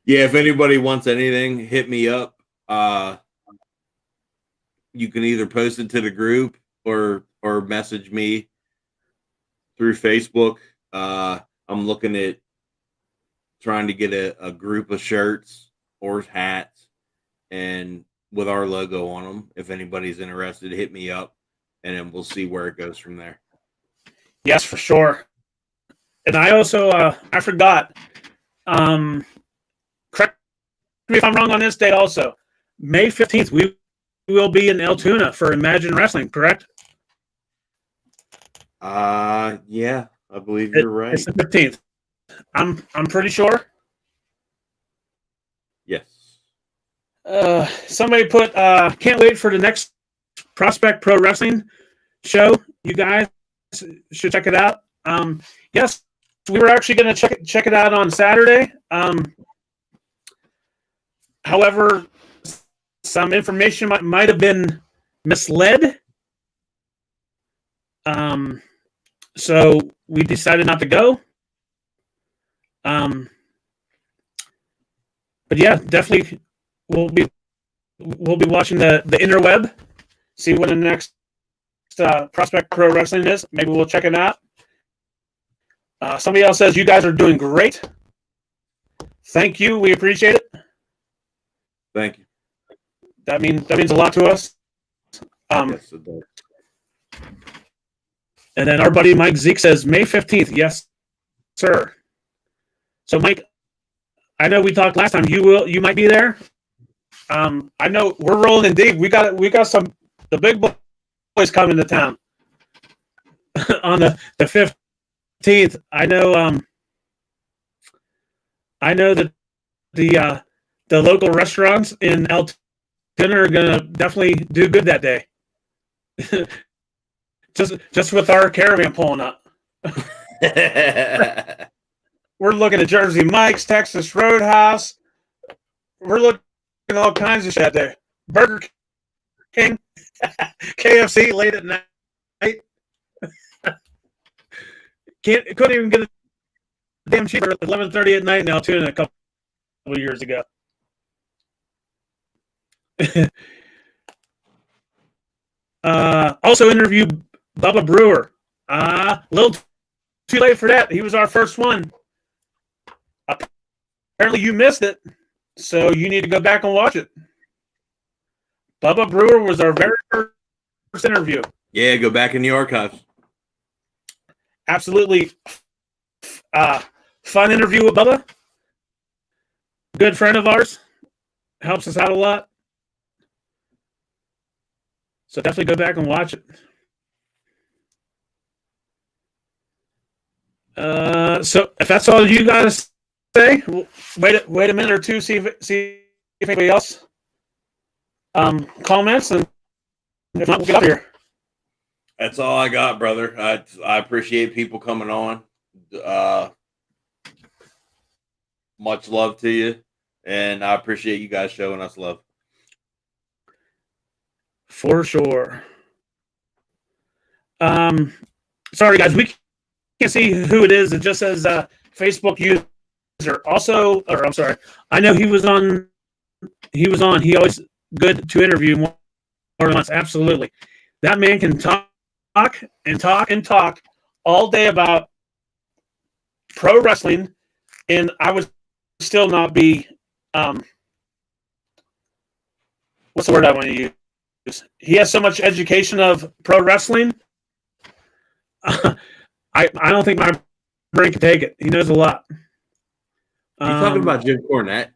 B: Yeah, if anybody wants anything, hit me up. You can either post it to the group or message me through Facebook. I'm looking at trying to get a group of shirts or hats and with our logo on them. If anybody's interested, hit me up. and then we'll see where it goes from there.
A: Yes, for sure. And I also I forgot. Correct me if I'm wrong on this date. Also, May 15th, we will be in Altoona for Imagine Wrestling. Correct?
B: Yeah, I believe you're right.
A: It's the 15th. I'm pretty sure.
B: Yes.
A: Somebody put can't wait for the next Prospect Pro Wrestling show. You guys should check it out. Yes, we were actually going to check it out on Saturday. However, some information might have been misled. So we decided not to go. But yeah, definitely we'll be watching the interweb, see what the next Prospect Pro Wrestling is. Maybe we'll check it out. Somebody else says you guys are doing great. Thank you. We appreciate it.
B: Thank you.
A: That means a lot to us.
B: Yes, it does.
A: And then our buddy Mike Zeke says May 15th. Yes, sir. So Mike, I know we talked last time. You might be there. I know we're rolling in deep. We got the big boys coming to town on the 15th. I know that the local restaurants in Altoona are gonna definitely do good that day. just with our caravan pulling up. We're looking at Jersey Mike's, Texas Roadhouse. We're looking at all kinds of shit there. Burger King, KFC late at night. Couldn't even get a damn cheaper at 11:30 at night in Altoona a couple of years ago. Also interviewed Bubba Brewer. A little too late for that. He was our first one. Apparently you missed it, so you need to go back and watch it. Bubba Brewer was our very first interview.
B: Yeah, go back in the archives.
A: Absolutely fun interview with Bubba. Good friend of ours. Helps us out a lot. So definitely go back and watch it. So if that's all you guys say, we'll wait a minute or two, see if anybody else comments, and if not, we'll get out of here.
B: That's all I got, brother. I appreciate people coming on. Much love to you, and I appreciate you guys showing us love.
A: For sure. Sorry guys, we can't see who it is. It just says Facebook user. Also, or I'm sorry, I know he was on. He always good to interview more than once. Absolutely, that man can talk and talk and talk all day about pro wrestling, and I would still not be. What's the word I want to use? He has so much education of pro wrestling. I don't think my brain can take it. He knows a lot.
B: You talking about Jim Cornette?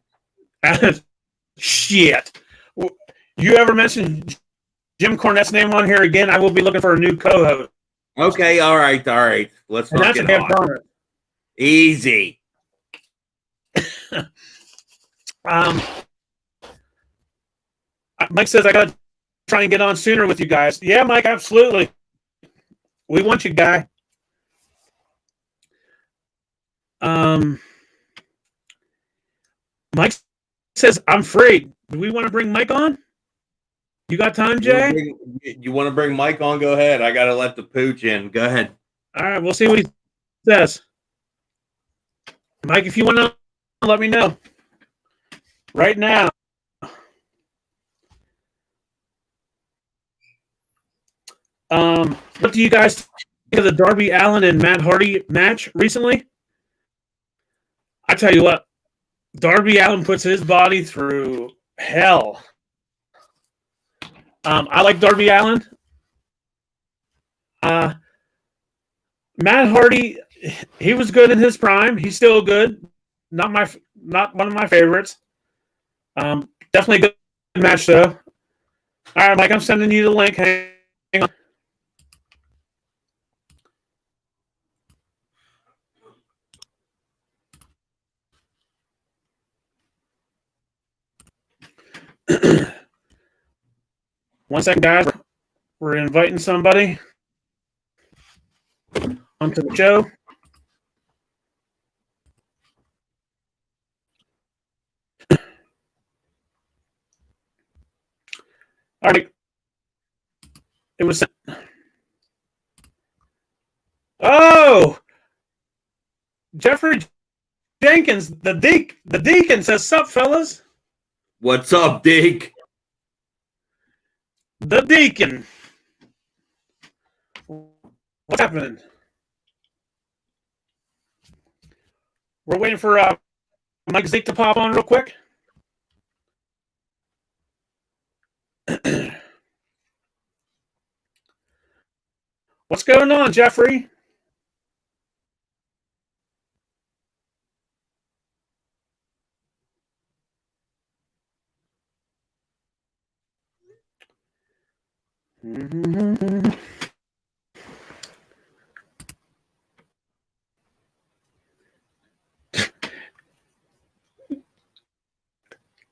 A: Shit. You ever mention Jim Cornette's name on here again, I will be looking for a new co-host.
B: Okay, all right. Let's not get on. Easy.
A: Mike says I got to try and get on sooner with you guys. Yeah, Mike, absolutely. We want you, guy. Mike says I'm free. Do we want to bring Mike on? You got time, Jay?
B: You want to bring Mike on? Go ahead. I got to let the pooch in. Go ahead.
A: All right, we'll see what he says. Mike, if you want to, let me know. Right now. What do you guys think of the Darby Allin and Matt Hardy match recently? I tell you what, Darby Allin puts his body through hell. I like Darby Allin. Uh, Matt Hardy, he was good in his prime. He's still good. Not one of my favorites. Definitely a good match though. All right, Mike, I'm sending you the link. Hang on. One second, guys. We're inviting somebody onto the show. All right. It was. Oh, Jeffrey Jenkins, the deacon says, "Sup, fellas."
B: What's up, Deke?
A: The deacon. What's happening? We're waiting for Mike Zeke to pop on real quick. What's going on, Jeffrey?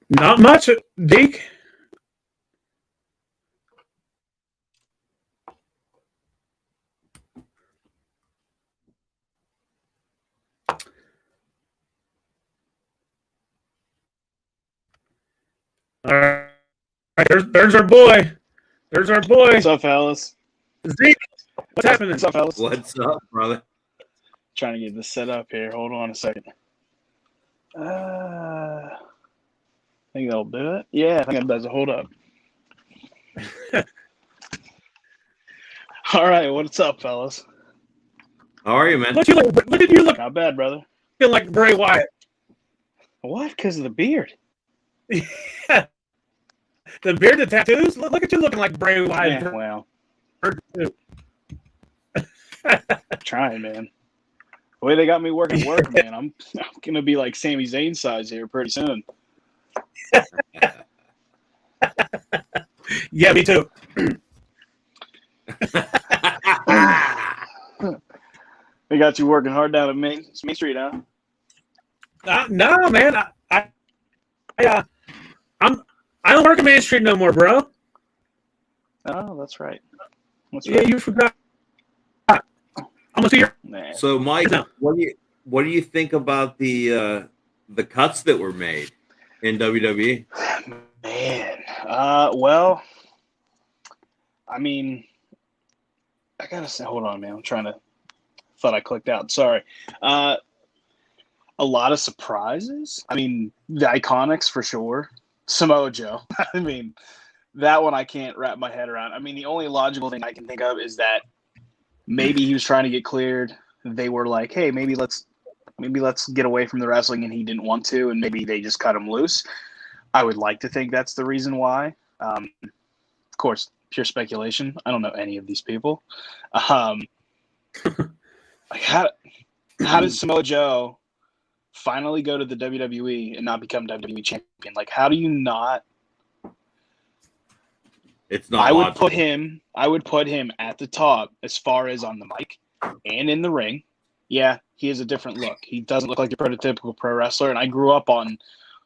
A: Not much, Deke. All right, there's our boy. There's our boy.
C: What's up, fellas?
A: Zeke, what's happening?
C: What's up, fellas?
B: What's up, brother?
C: Trying to get this set up here. Hold on a second. I think that'll do it. Yeah, I think that does it. Hold up. All right, what's up, fellas?
B: How are you, man?
A: Look at you look
C: Not bad, brother.
A: like Bray Wyatt.
C: What? Because of the beard?
A: The beard, the tattoos. Look at you looking like Bray Wyatt.
C: Yeah, well, trying, man. The way they got me working, man, I'm gonna be like Sami Zayn size here pretty soon.
A: Yeah, me too.
C: They got you working hard down at Main Street, huh?
A: No, man. I don't work at Main Street no more, bro.
C: Oh, that's right. That's
A: Yeah,
C: right.
A: you forgot. Almost a year.
C: Nah.
B: So, Mike,
A: No.
B: what do you think about the cuts that were made in WWE?
C: Man, well, I mean, I gotta say, hold on, man. I'm trying to. Thought I clicked out. Sorry. A lot of surprises. I mean, the Iconics for sure. Samoa Joe. I mean, that one I can't wrap my head around. I mean, the only logical thing I can think of is that maybe he was trying to get cleared. They were like, "Hey, maybe let's get away from the wrestling," and he didn't want to, and maybe they just cut him loose. I would like to think that's the reason why. Of course, pure speculation. I don't know any of these people. Like how does Samoa Joe finally go to the WWE and not become WWE champion? Like, how do you not?
B: It's not.
C: I would put him at the top as far as on the mic and in the ring. Yeah, he has a different look. He doesn't look like your prototypical pro wrestler. And I grew up on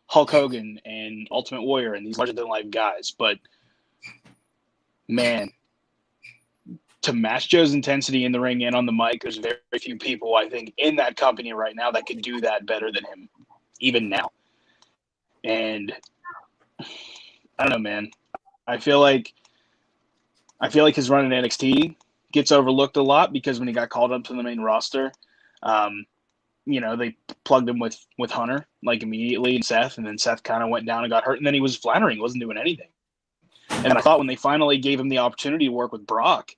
C: Hulk Hogan and Ultimate Warrior and these larger than life guys. But man, to match Joe's intensity in the ring and on the mic, there's very few people I think in that company right now that could do that better than him, even now. And I don't know, man. I feel like his run in NXT gets overlooked a lot because when he got called up to the main roster, they plugged him with Hunter like immediately and Seth, and then Seth kind of went down and got hurt, and then he was floundering, he wasn't doing anything. And I thought when they finally gave him the opportunity to work with Brock,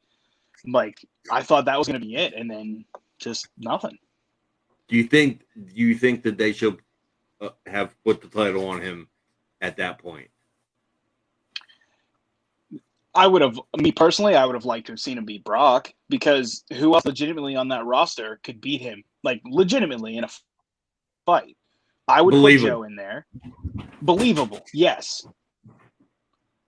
C: like I thought that was going to be it, and then just nothing.
B: Do you think that they should have put the title on him at that point?
C: I would have, me personally, I would have liked to have seen him beat Brock, because who else legitimately on that roster could beat him, like legitimately in a fight? I would put Joe in there. Believable, yes.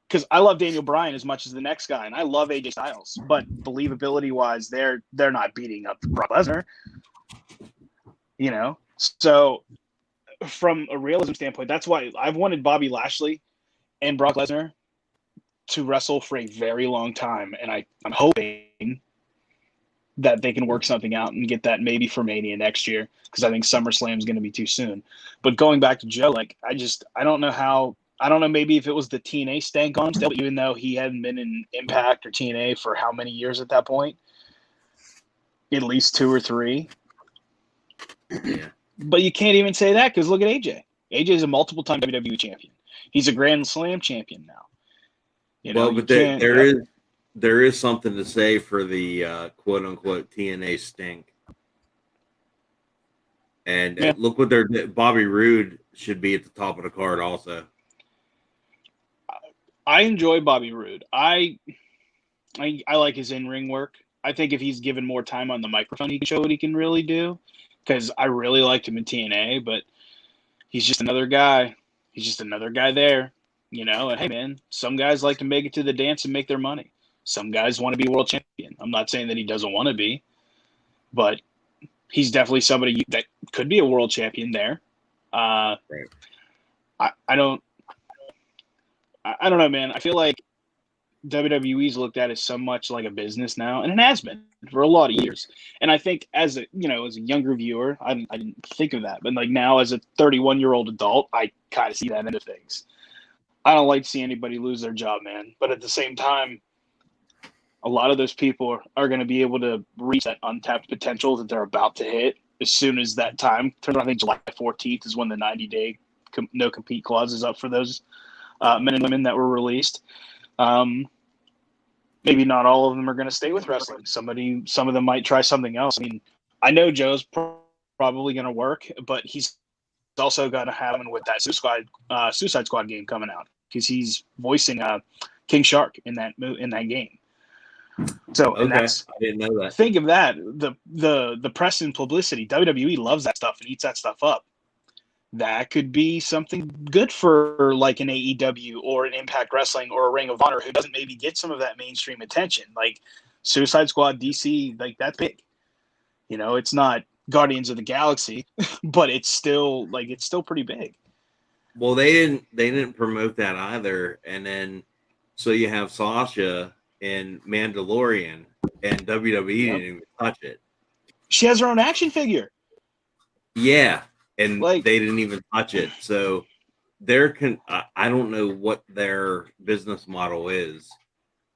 C: Because I love Daniel Bryan as much as the next guy, and I love AJ Styles, but believability wise, they're not beating up Brock Lesnar. You know, so from a realism standpoint, that's why I've wanted Bobby Lashley and Brock Lesnar to wrestle for a very long time, and I'm hoping that they can work something out and get that maybe for Mania next year, because I think SummerSlam is going to be too soon. But going back to Joe, like I don't know, maybe if it was the TNA stank on him still, even though he hadn't been in Impact or TNA for how many years at that point? At least 2 or 3.
B: Yeah.
C: But you can't even say that, because look at AJ. AJ is a multiple-time WWE champion. He's a Grand Slam champion now. You know,
B: well, but there is something to say for the quote unquote TNA stink. And look what Bobby Roode should be at the top of the card also.
C: I enjoy Bobby Roode. I like his in-ring work. I think if he's given more time on the microphone, he can show what he can really do. Because I really liked him in TNA, but he's just another guy. He's just another guy there, you know. And hey, man, some guys like to make it to the dance and make their money. Some guys want to be world champion. I'm not saying that he doesn't want to be, but he's definitely somebody that could be a world champion there. Right. I don't know, man. I feel like WWE's looked at as so much like a business now, and it has been for a lot of years. And I think as a younger viewer, I didn't think of that, but like now as a 31-year-old adult, I kind of see that end of things. I don't like to see anybody lose their job, man. But at the same time, a lot of those people are going to be able to reach that untapped potential that they're about to hit as soon as that time turns around. I think July 14th is when the 90-day no compete clause is up for those men and women that were released. Maybe not all of them are going to stay with wrestling. Some of them might try something else. I mean, I know Joe's probably going to work, but he's also going to have him with that Suicide Squad game coming out, because he's voicing King Shark in that game. So, and that's,
B: I didn't know that.
C: Think of that. The press and publicity. WWE loves that stuff and eats that stuff up. That could be something good for like an AEW or an Impact Wrestling or a Ring of Honor, who doesn't maybe get some of that mainstream attention. Like Suicide Squad, DC, like that's big. You know, it's not Guardians of the Galaxy, but it's still pretty big.
B: Well, they didn't promote that either. And then so you have Sasha in Mandalorian, and WWE didn't even touch it.
C: She has her own action figure.
B: Yeah. And they didn't even touch it. So I don't know what their business model is,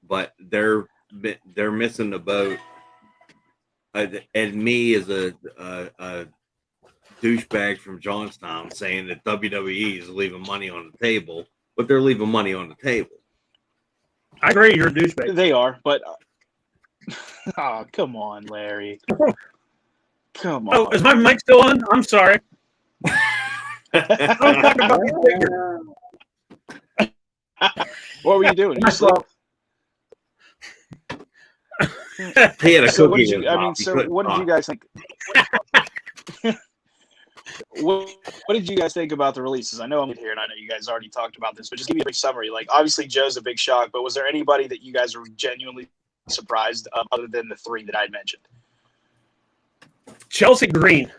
B: but they're missing the boat. And me as a douchebag from Johnstown saying that WWE is leaving money on the table, but they're leaving money on the table.
A: I agree, you're a douchebag.
C: They are, but oh, come on, Larry. Come on.
A: Oh, is my mic still on? I'm sorry. I'm talking about these figures.
C: What were you doing? You slept?
B: He had a
C: So
B: cookie.
C: what did you guys think? What did you guys think about the releases? I know I'm here, and I know you guys already talked about this, but just give me a brief summary. Like, obviously, Joe's a big shock, but was there anybody that you guys were genuinely surprised other than the 3 that I mentioned?
A: Chelsea Green.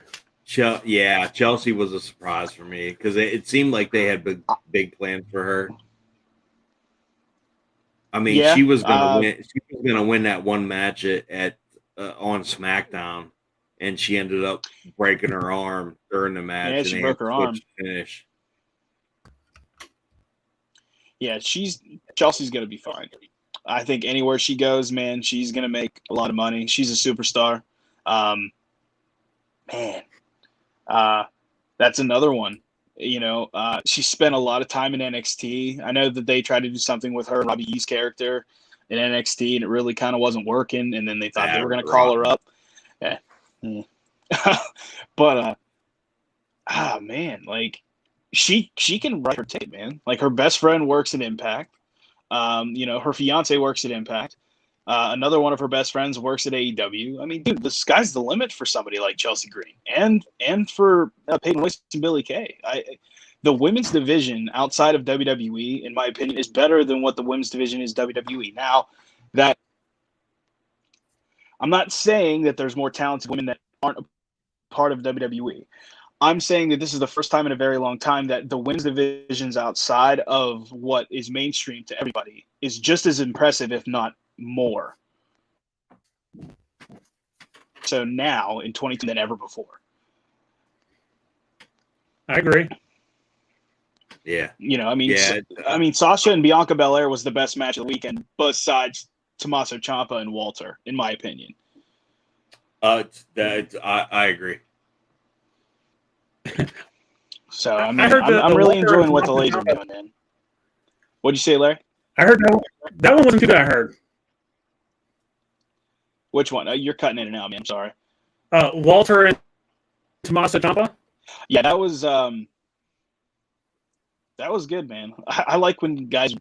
B: Yeah, Chelsea was a surprise for me because it seemed like they had big plans for her. I mean, she was gonna win. She was gonna win that one match at on SmackDown, and she ended up breaking her arm during the match.
C: Yeah, she broke her arm.
B: Finish.
C: Yeah, Chelsea's gonna be fine. I think anywhere she goes, man, she's gonna make a lot of money. She's a superstar. That's another one. You know, she spent a lot of time in NXT. I know that they tried to do something with her, Robbie E's character in NXT, and it really kind of wasn't working. And then they thought they were going to call her up. Yeah. But, man, like she can write her ticket, man. Like her best friend works in Impact. Her fiance works at Impact. Another one of her best friends works at AEW. I mean, dude, the sky's the limit for somebody like Chelsea Green and for Peyton Royce and Billie Kay. The women's division outside of WWE, in my opinion, is better than what the women's division is WWE. Now, that I'm not saying that there's more talented women that aren't a part of WWE. I'm saying that this is the first time in a very long time that the women's divisions outside of what is mainstream to everybody is just as impressive, if not more. So now in 2020 than ever before.
A: I agree.
B: Yeah.
C: Sasha and Bianca Belair was the best match of the weekend besides Tommaso Ciampa and Walter, in my opinion.
B: I agree.
C: So I'm really enjoying what the ladies are doing, man. What'd you say, Larry?
A: I heard that one wasn't too bad. I heard.
C: Which one? You're cutting in and out, man. I'm sorry.
A: Walter and Tommaso Ciampa.
C: Yeah, that was good, man. I like when guys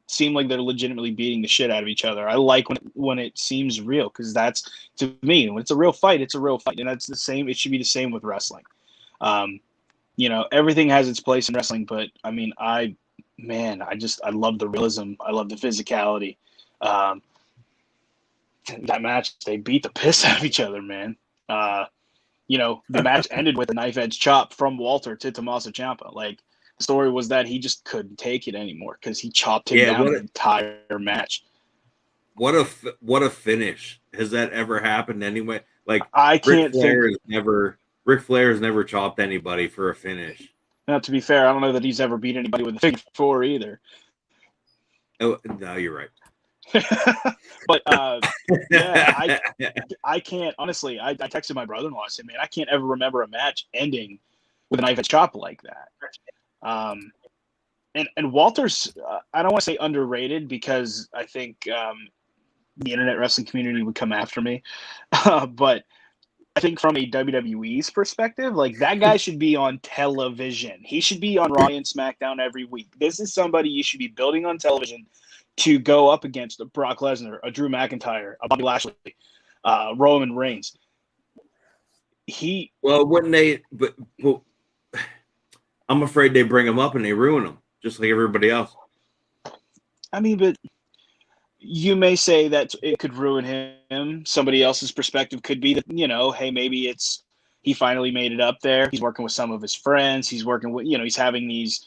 C: seem like they're legitimately beating the shit out of each other. I like when it seems real, because that's, to me, when it's a real fight, it's a real fight, and that's the same. It should be the same with wrestling. Everything has its place in wrestling, but I mean, I love the realism. I love the physicality. That match, they beat the piss out of each other, man. The match ended with a knife edge chop from Walter to Tommaso Ciampa. Like, the story was that he just couldn't take it anymore because he chopped him down the entire match.
B: What a finish! Has that ever happened anyway? Like,
C: I can't think.
B: Ric Flair has never chopped anybody for a finish.
C: Now, to be fair, I don't know that he's ever beat anybody with a figure four either.
B: Oh no, you're right.
C: But yeah, I can't, honestly. I texted my brother-in-law. I said, man, I can't ever remember a match ending with a knife edge chop like that. And Walter's, I don't want to say underrated, because I think the internet wrestling community would come after me, but I think from a WWE's perspective, like, that guy should be on television. He should be on Raw and SmackDown every week. This is somebody you should be building on television to go up against a Brock Lesnar, a Drew McIntyre, a Bobby Lashley, Roman Reigns.
B: But I'm afraid they bring him up and they ruin him, just like everybody else.
C: I mean, but you may say that it could ruin him. Somebody else's perspective could be that, hey, maybe he finally made it up there. He's working with some of his friends. He's working with, he's having these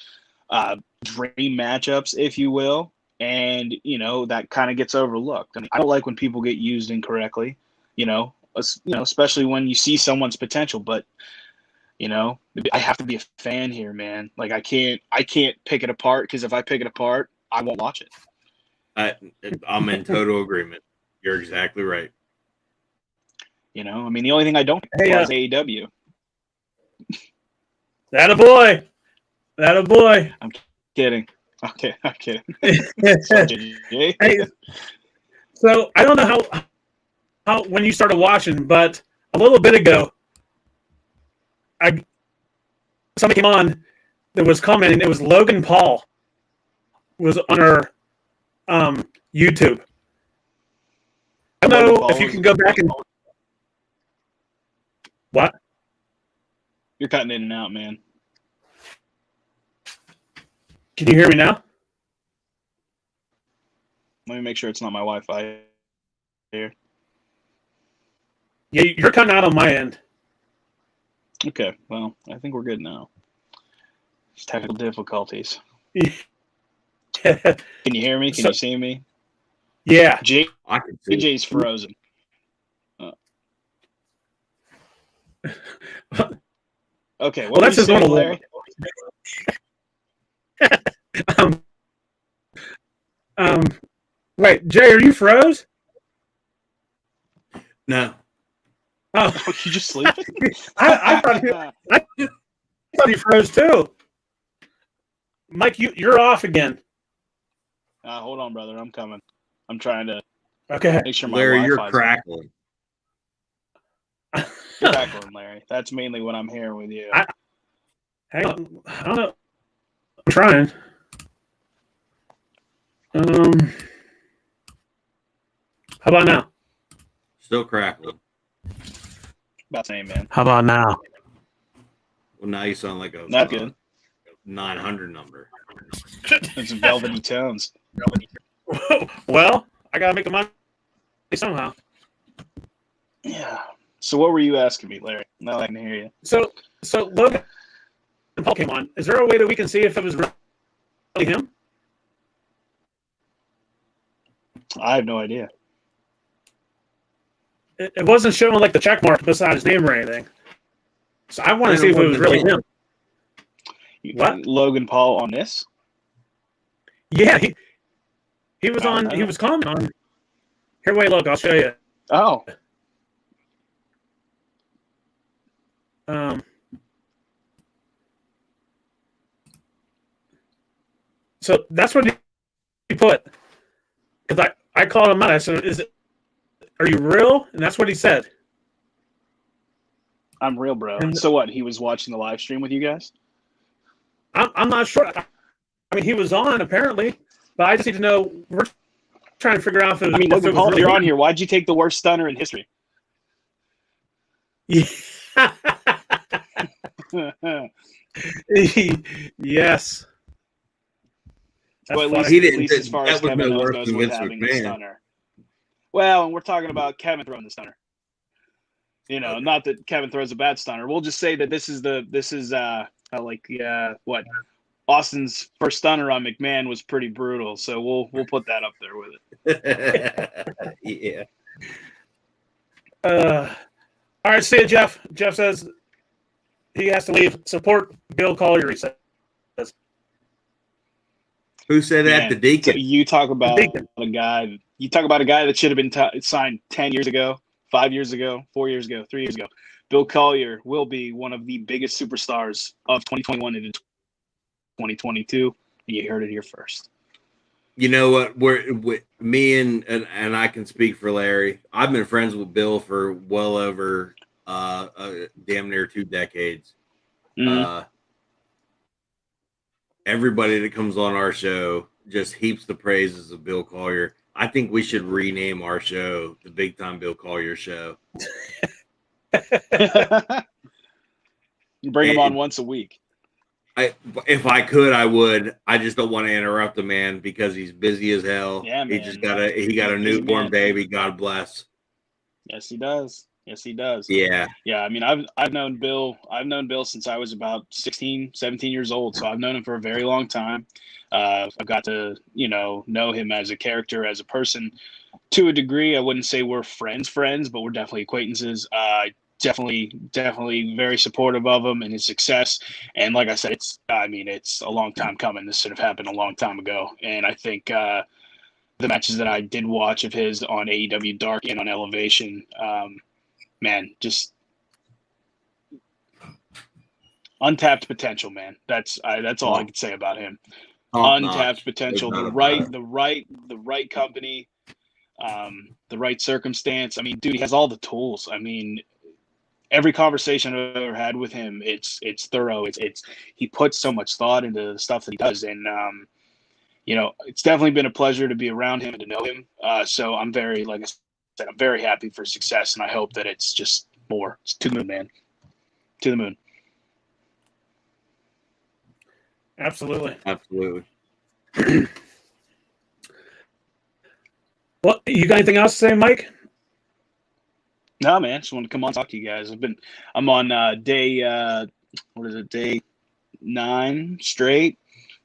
C: dream matchups, if you will. And, that kind of gets overlooked. I mean, I don't like when people get used incorrectly, especially when you see someone's potential. But, I have to be a fan here, man. Like, I can't pick it apart, because if I pick it apart, I won't watch it.
B: I'm in total agreement. You're exactly right.
C: I mean, the only thing I don't is AEW.
A: That a boy.
C: I'm kidding. Okay, I'm kidding.
A: Hey, so I don't know how when you started watching, but a little bit ago, somebody came on that was commenting. It was Logan Paul was on our YouTube. I don't know if you can go back and what?
C: You're cutting in and out, man.
A: Can you hear me now?
C: Let me make sure it's not my Wi-Fi here.
A: Yeah, you're cutting out on my end.
C: Okay, well, I think we're good now. It's technical difficulties. Can you hear me? Can you see me?
A: Yeah.
B: I can see.
C: JJ's frozen. Okay,
A: well, that's just normal,
C: Larry.
A: Wait, Jay, are you froze?
B: No.
C: Oh, you just sleeping?
A: I thought you froze too. Mike, you're off again.
C: Hold on, brother. I'm coming. I'm trying to make sure my
B: Larry,
C: Wi-Fi's
B: you're crackling.
C: You're crackling, Larry. That's mainly what I'm hearing with you.
A: Hang on. I don't know. I'm trying. How about now?
B: Still crackling.
C: About same, man.
A: How about now?
B: Well, now you sound like a
C: Not good.
B: 900 number.
C: It's velvety tones.
A: Well, I gotta make the money somehow.
C: Yeah. So what were you asking me, Larry? Now I can hear you.
A: So Logan Paul came on. Is there a way that we can see if it was really him?
C: I have no idea.
A: It wasn't showing like the check mark beside his name or anything. So I want to see if it was really him. What?
C: Logan Paul on this?
A: Yeah, he was on. He was commenting on. Here, wait, look, I'll show you.
C: Oh,
A: So that's what he put. Because I called him out. I said, are you real? And that's what he said.
C: I'm real, bro. So what? He was watching the live stream with you guys?
A: I'm not sure. I mean, he was on apparently, but I just need to know. We're trying to figure out if it was.
C: I mean, Logan Paul, if you're on here, why'd you take the worst stunner in history?
A: Yeah. Yes.
C: Well,
B: funny.
C: at
B: He
C: least
B: didn't-
C: as far
B: that
C: as
B: was
C: Kevin
B: no
C: knows
B: worse than
C: with
B: Vince
C: having the
B: McMahon.
C: stunner. Well, and we're talking about Kevin throwing the stunner. You know, not that Kevin throws a bad stunner. We'll just say that this is what Austin's first stunner on McMahon was pretty brutal. So we'll put that up there with it.
B: Yeah.
A: All right, see you, Jeff. Jeff says he has to leave. Support Bill Collier, he says.
B: Who said that?
C: Man,
B: The Deacon.
C: so you talk about
A: Deacon.
C: a guy. You talk about a guy that should have been signed 10 years ago, 5 years ago, 4 years ago, 3 years ago. Bill Collier will be one of the biggest superstars of 2021 into 2022. And you heard it here first.
B: You know what? Me and I can speak for Larry. I've been friends with Bill for well over damn near 2 decades.
C: Mhm.
B: Everybody that comes on our show just heaps the praises of Bill Collier. I think we should rename our show the Big Time Bill Collier Show.
C: You bring him on once a week.
B: If I could, I would. I just don't want to interrupt the man because he's busy as hell.
C: Yeah, man.
B: He got a
C: Busy
B: newborn
C: man.
B: baby. God bless.
C: Yes, he does. Yes, he does.
B: Yeah.
C: Yeah, I mean, I've known Bill since I was about 16, 17 years old. So I've known him for a very long time. I've got to, know him as a character, as a person to a degree. I wouldn't say we're friends, but we're definitely acquaintances. Definitely very supportive of him and his success. And like I said, it's a long time coming. This should have happened a long time ago. And I think the matches that I did watch of his on AEW Dark and on Elevation, man, just untapped potential, man. That's all I could say about him. Untapped potential. The right company, the right circumstance. I mean, dude, he has all the tools. I mean, every conversation I've ever had with him, it's thorough. He puts so much thought into the stuff that he does, and it's definitely been a pleasure to be around him and to know him. So I'm very, like I said, I'm very happy for success, and I hope that it's just more. It's to the moon, man. To the moon.
A: Absolutely. Well, you got anything else to say, Mike?
C: No, man. Just want to come on and talk to you guys. I'm on day 9 straight,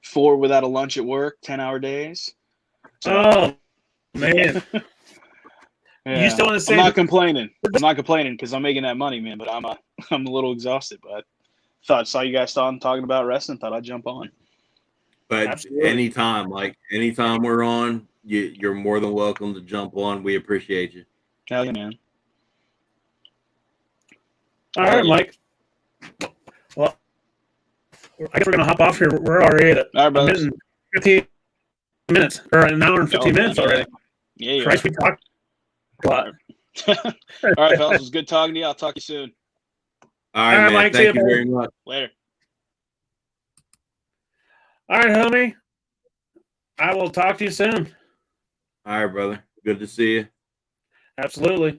C: 4 without a lunch at work, 10-hour days. So,
A: Oh man.
C: yeah.
A: You still in the same?
C: I'm not complaining because I'm making that money, man. But I'm a little exhausted. But saw you guys talking about wrestling. Thought I'd jump on.
B: But
A: Absolutely.
B: anytime we're on, you're more than welcome to jump on. We appreciate you.
C: Hell yeah, man.
A: All right, Mike. Well, I guess we're gonna hop off here. We're already at
C: All right, brothers.
A: 15 minutes, or an hour and 15 minutes
C: man.
A: already.
C: Yeah.
A: Christ, we talked a lot.
C: All right, fellas. It was good talking to you. I'll talk to you soon.
B: All right,
A: All right,
B: man.
A: Mike, see
B: Thank
A: you,
B: you
A: buddy.
B: very much.
C: Later.
A: All right, homie. I will talk to you soon.
B: All right, brother. Good to see you.
A: Absolutely.